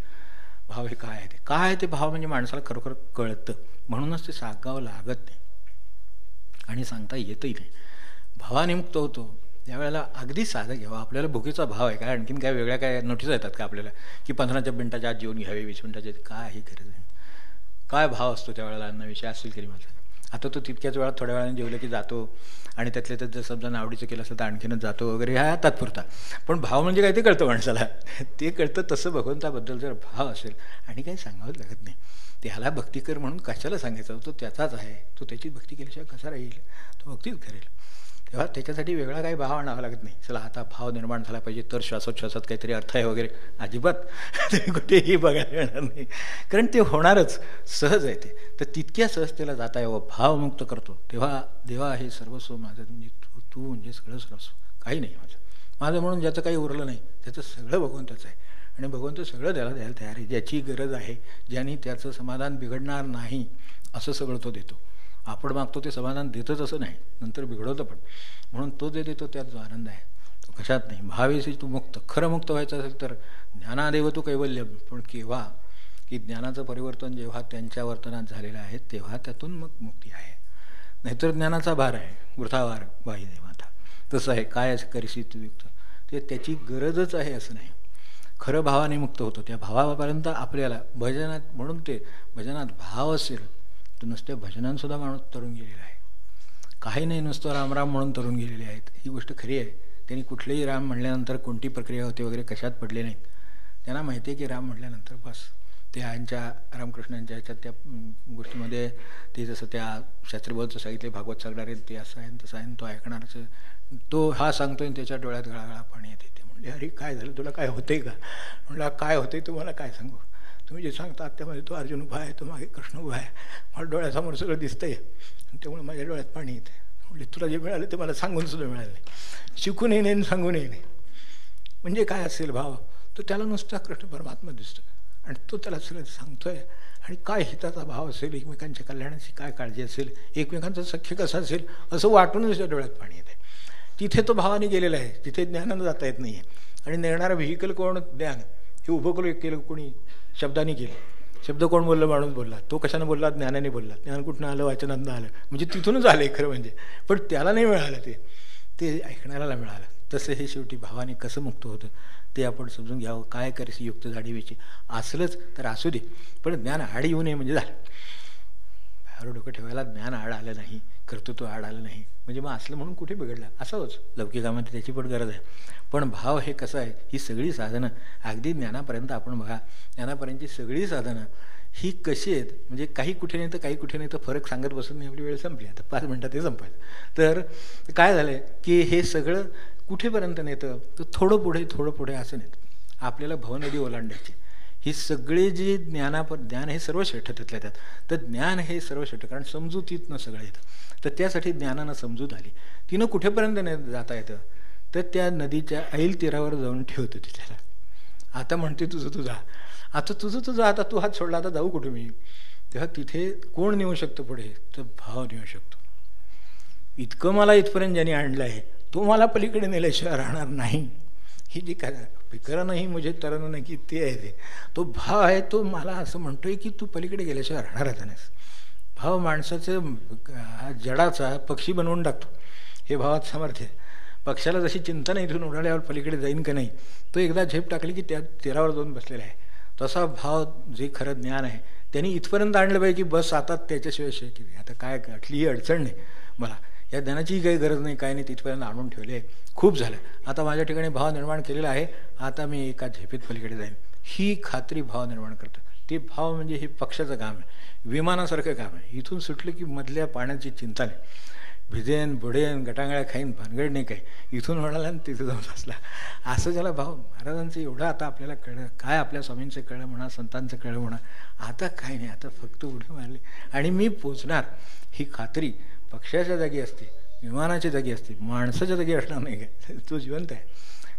Speaker 1: भाव हे काय आहे, ते काय आहे ते भाव म्हणजे माणसाला खरोखर कळतं, म्हणूनच ते सांगावं लागत नाही आणि सांगता येतही नाही. भावाने मुक्त होतो त्यावेळेला अगदी साधं घ्यावं. आपल्याला भुकेचा भाव आहे काय, आणखीन काय वेगळ्या काय नोटीस येतात का आपल्याला की 15 मिनिटाच्या आत जेवून घ्यावे, 20 मिनिटाच्या आत, काय ही गरज नाही. काय भाव असतो त्यावेळेला अन्नविषय असेल तरी माझा. आता तो तितक्याच वेळात थोड्या वेळाने जेवलं की जातो आणि त्यातल्या त्यात जर समजा नावडीचं केलं असतं तर आणखीनच जातो वगैरे, हा तात्पुरता. पण भाव म्हणजे काय ते कळतं माणसाला, ते कळतं. तसं भगवंताबद्दल जर भाव असेल आणि काही सांगावंच लागत नाही. त्याला भक्ती कर म्हणून कशाला सांगायचं, तो त्याचाच आहे, तो त्याची भक्ती केल्याशिवाय कसा राहील, तो भक्तीच करेल. तेव्हा त्याच्यासाठी वेगळा काही भाव आणावा लागत नाही. चला आता भाव निर्माण झाला पाहिजे तर श्वासोच्छ्वासात काहीतरी अर्थ आहे वगैरे, अजिबात कुठेही बघायला येणार नाही, कारण ते होणारच, सहज आहे ते. तर तितक्या सहजतेला जाता यावं, भावमुक्त करतो तेव्हा देवा हे सर्वस्व माझं, म्हणजे तू म्हणजे सगळं सर्वस्व, काही नाही माझं म्हणून ज्याचं काही उरलं नाही त्याचं सगळं भगवंतच आहे आणि भगवंत सगळं त्याला द्यायला तयार आहे. ज्याची गरज आहे, ज्याने त्याचं समाधान बिघडणार नाही असं सगळं तो देतो. आपण मागतो ते समाधान देतच असं नाही, नंतर बिघडवतं पण, म्हणून तो जे देतो त्यात जो आनंद आहे तो कशात नाही. भावेशी तू मुक्त, खरं मुक्त व्हायचं असेल तर ज्ञानादेव तू कैवल्य, पण केव्हा की ज्ञानाचं परिवर्तन जेव्हा त्यांच्या वर्तनात झालेलं आहे तेव्हा त्यातून मग मुक्ती आहे. नाहीतर ज्ञानाचा भार आहे, वृथाभार बाई दे माता, तसं आहे. काय असं करशी तू युक्त, ते त्याची गरजच आहे असं नाही. खरं भावाने मुक्त होतो, त्या भावापर्यंत आपल्याला भजनात, म्हणून ते भजनात भाव असेल तर नुसत्या भजनांसुद्धा माणूस तरुण गेलेला आहे. काही नाही, नुसतं रामराम म्हणून तरुण गेलेले आहेत, ही गोष्ट खरी आहे. त्यांनी कुठलेही राम म्हणल्यानंतर कोणती प्रक्रिया होते वगैरे कशात पडले नाहीत. त्यांना माहिती आहे की राम म्हटल्यानंतर बस ते यांच्या रामकृष्णांच्या ह्याच्यात त्या गोष्टीमध्ये ते जसं त्या शास्त्रीबोधचं सांगितले, भागवत सांगणारे ते असं आहे तसं आहे, तो ऐकणारच, तो हा सांगतोय त्याच्या डोळ्यात गळागळा पाणी येते. ते म्हणले अरे काय झालं तुला, काय होतंय का? म्हणलं काय होतंय तुम्हाला काय सांगू, तुम्ही जे सांगता त्यामध्ये तो अर्जुन उभा आहे, तो मागे कृष्ण उभा आहे, मला डोळ्यासमोर सगळं दिसतंय, त्यामुळे माझ्या डोळ्यात पाणी येते. म्हणजे तुला जे मिळालं ते मला सांगून सुद्धा मिळालं नाही, शिकूनही नाही सांगूनही नाही. म्हणजे काय असेल भाव, तर त्याला नुसता कृष्ण परमात्मा दिसतो आणि तो त्याला सगळं सांगतोय. आणि काय हिताचा भाव असेल, एकमेकांच्या कल्याणाची काय काळजी असेल, एकमेकांचं सख्य कसं असेल, असं वाटूनच त्या डोळ्यात पाणी येते. तिथे तो भावाने गेलेला आहे, तिथे ज्ञानानं जाता येत नाही आहे. आणि नेणारा व्हेकल कोण, ज्ञान. हे उभं केलं कोणी, शब्दाने केलं. शब्द कोण बोललं, माणूस बोलला. तो कशाने बोलला, ज्ञानाने बोलला. ज्ञान कुठनं आलं, वाचनातनं आलं, म्हणजे तिथूनच आलं खरं म्हणजे. पण त्याला नाही मिळालं, ते ऐकणाऱ्याला मिळालं. तसं हे शेवटी भावाने कसं मुक्त होतं ते आपण समजून घ्यावं. काय करशी युक्त जाणीवेची, असलंच तर असू दे, पण ज्ञान आड येऊ नये म्हणजे झालं. बाहेर डोकं ठेवायला ज्ञान आड आलं नाही, कर्तृत्व आड आलं नाही म्हणजे मग असलं म्हणून कुठे बिघडलं, असंच लौकिकामध्ये त्याची पण गरज आहे. पण भाव हे कसं आहे, ही सगळी साधनं अगदी ज्ञानापर्यंत आपण बघा, ज्ञानापर्यंतची सगळी साधनं ही कशी आहेत, म्हणजे काही कुठे नाही तर काही कुठे नाही तर फरक सांगत बसत नाही. आपली वेळ संपली, आता 5 मिनिटात ते संपायचं. तर काय झालं की हे सगळं कुठेपर्यंत नेतं, तर थोडं पुढे असं नेतं. आपल्याला भवनदी ओलांडायची. ही सगळे जे ज्ञान हे सर्वश्रेष्ठ त्यातल्या त्यात. तर ज्ञान हे सर्वश्रेष्ठ, कारण समजुतीतनं सगळं येतं. तर त्यासाठी ज्ञानानं समजूत आली. तिनं कुठेपर्यंत जाता येतं, तर त्या नदीच्या ऐल तीरावर जाऊन ठेवतो ती त्याला. आता म्हणते तुझा आता तू हात सोडला, आता जाऊ कुठे मी. तेव्हा तिथे कोण नेऊ शकतो पुढे, तर भाव नेऊ शकतो. इतकं मला इथपर्यंत ज्यांनी आणलं आहे तो मला पलीकडे नेल्याशिवाय राहणार नाही. ही जी काय फिकर नाही मुझे तरन नाही, ते आहे ते. तो भाव आहे, तो मला असं म्हणतोय की तू पलीकडे गेल्याशिवाय राहणारच नाहीस. भाव माणसाचं जडाचा पक्षी बनवून टाकतो. हे भावात सामर्थ्य आहे. पक्षाला जशी चिंता नाही इथून उडाल्यावर पलीकडे जाईन का नाही, तो एकदा झेप टाकली की त्या तीरावर जाऊन बसलेला आहे. तसा भाव जे खरं ज्ञान आहे त्यांनी इथपर्यंत आणलं पाहिजे की बस आता त्याच्याशिवाय शक्य नाही, आता काय कुठलीही अडचण नाही, मला या ज्ञानाचीही काही गरज नाही, काय नाही, तिथपर्यंत आणून ठेवले आहे, खूप झालं, आता माझ्या ठिकाणी भाव निर्माण केलेला आहे, आता मी एका झेपेत पलीकडे जाईन, ही खात्री भाव निर्माण करतं. ते भाव म्हणजे हे पक्षाचं काम आहे, विमानासारखं काम आहे. इथून सुटलं की मधल्या पाण्याची चिंता नाही, भिजेन बुडेन गटांगळ्या खाईन भानगड नाही काही, इथून म्हणाला आणि तिथं जाऊन असला, असं ज्याला भाव. महाराजांचं एवढं आता आपल्याला कळलं, काय आपल्या स्वामींचं कळलं म्हणा, संतांचं कळलं म्हणा, आता काय नाही, आता फक्त उडी मारली आणि मी पोचणार, ही खात्री पक्षाच्या जागी असते, विमानाच्या जागी असते, माणसाच्या जागी असणार नाही काय. तो जिवंत आहे,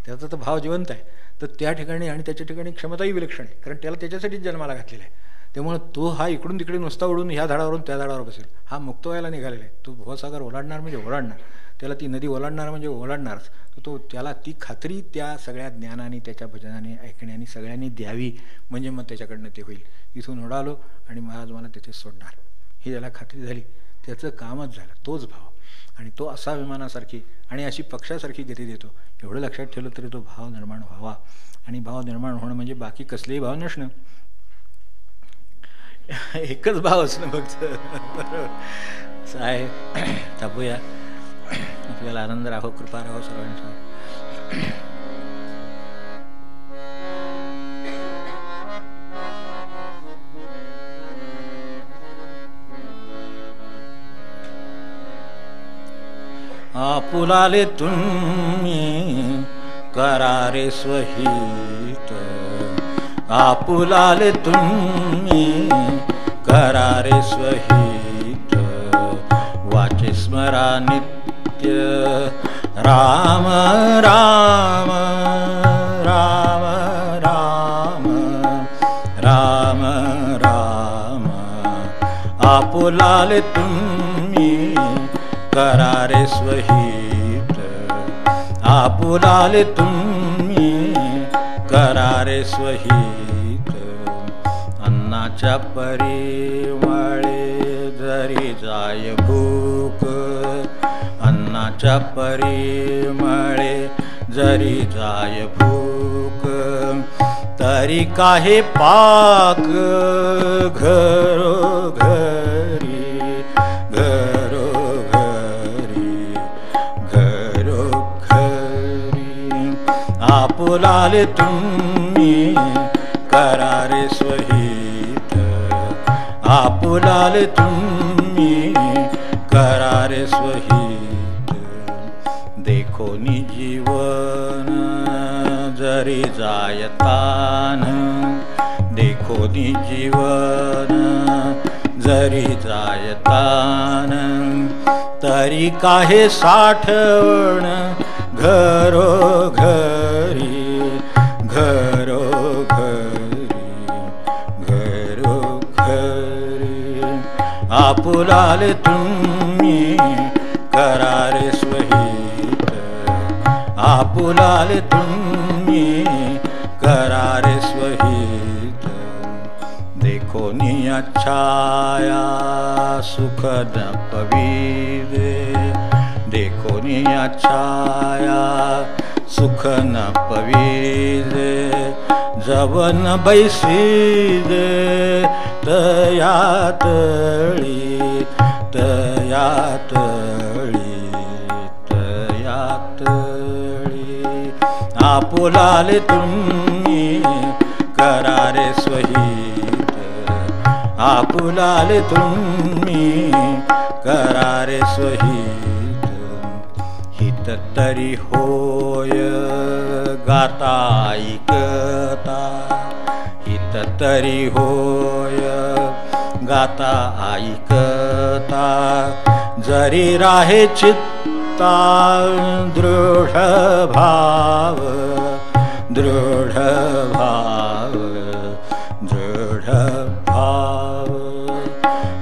Speaker 1: त्याचा तो भाव जिवंत आहे, तर त्या ठिकाणी आणि त्याच्या ठिकाणी क्षमताही विलक्षण आहे, कारण त्याला त्याच्यासाठीच जन्माला घातलेला आहे. त्यामुळे तो हा इकडून तिकडे नुसता उडून ह्या झाडावरून त्या झाडावर बसेल, हा मुक्त व्हायला निघालेला आहे. तो भवसागर ओलांडणार म्हणजे ओलांडणार, त्याला ती नदी ओलांडणार म्हणजे ओलांडणारच. तर तो त्याला ती खात्री त्या सगळ्या ज्ञानाने, त्याच्या भजनाने, ऐकण्याने सगळ्यांनी द्यावी, म्हणजे मग त्याच्याकडनं ते होईल. इथून उडालो आणि महाराज मला तिथे सोडणार, ही त्याला खात्री झाली, त्याचं कामच झालं, तोच भाव. आणि तो असा विमानासारखी आणि अशी पक्षासारखी गती देतो. एवढं लक्षात ठेवलं तरी तो भाव निर्माण व्हावा. आणि भाव निर्माण होणं म्हणजे बाकी कसलेही भाव नसणं, एकच भाव असणं फक्त. बरोबर आहे. थांबूया, आपल्याला आनंद राहो, कृपा राहो सर्वांचा. आपुलाले तुम्ही करारे स्वहित, आपुलाले तुम्ही करारे स्वहित, वाचे स्मरा नित्य राम राम राम राम राम राम. आपुलाले तुम्ही करारे स्वहित, आपुलाले तुम्ही करारे स्वहित. अन्नाच्या परिमळे जरी जाय भूक, अन्नाच्या परिमळे जरी जाय भूक, तरी काहे पाक घरोघरी आपुलाले तुम्ही करारे स्वहित, आपुलाले तुम्ही करारे स्वहित. देखोनी जीवन जरी जायतान, देखोनी जीवन जरी जायतान, तरी काहे साठवण घरोघरी घरोघरी घरोघरी. आपुलाले तुम्ही करारे स्वहित, आपुलाले तुम्ही करारे स्वहित. देखोनी छाया सुख न पविदे, देखोनी छाया सुख न पविदे, जवन बैसीदे तयातळी तयातळी तयातळी. आपुलाले तुम्ही करारे स्वहित, आपुलाले तुम्ही करारे स्वहित. हित तरी होय गाता ऐकता, हित तरी होय गाता ऐकता, जरी राहे चित्ता दृढ भाव दृढ भाव दृढ भाव.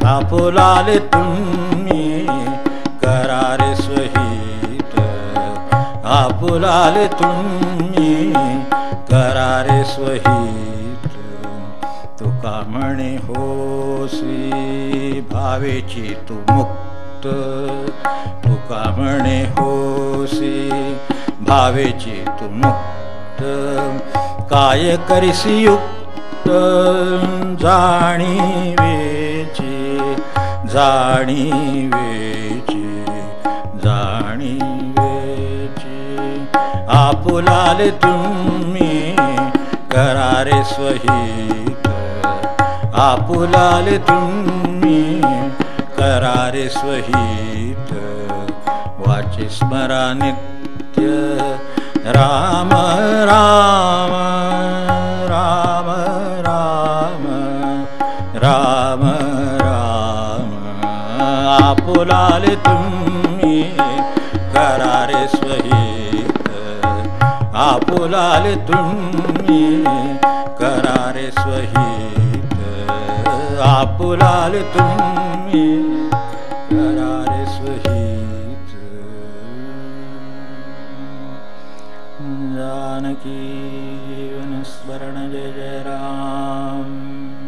Speaker 1: आपुलाले तुम्ही करारे स्वहित, आपुलाले तुम्ही करारे स्वहित. तुका म्हणे होसी भावेची तू मुक्त, तुका म्हणे होसी भावेची तू मुक्त. काय करिसी युक्त जाणीवेची जाणीवेची जाणीवेची आपुलाले तुम्ही करारे स्वहित आपुलाले तुम्ही करारे स्वहित वाचे स्मरा नित्य राम राम राम राम राम राम आपुलाले तुम्ही करारे स्वहित आपुलाले तुम्ही करारे स्वहित आपुलाले तुम्ही करारे स्वहित जानकी जीवन स्मरण जय जय राम।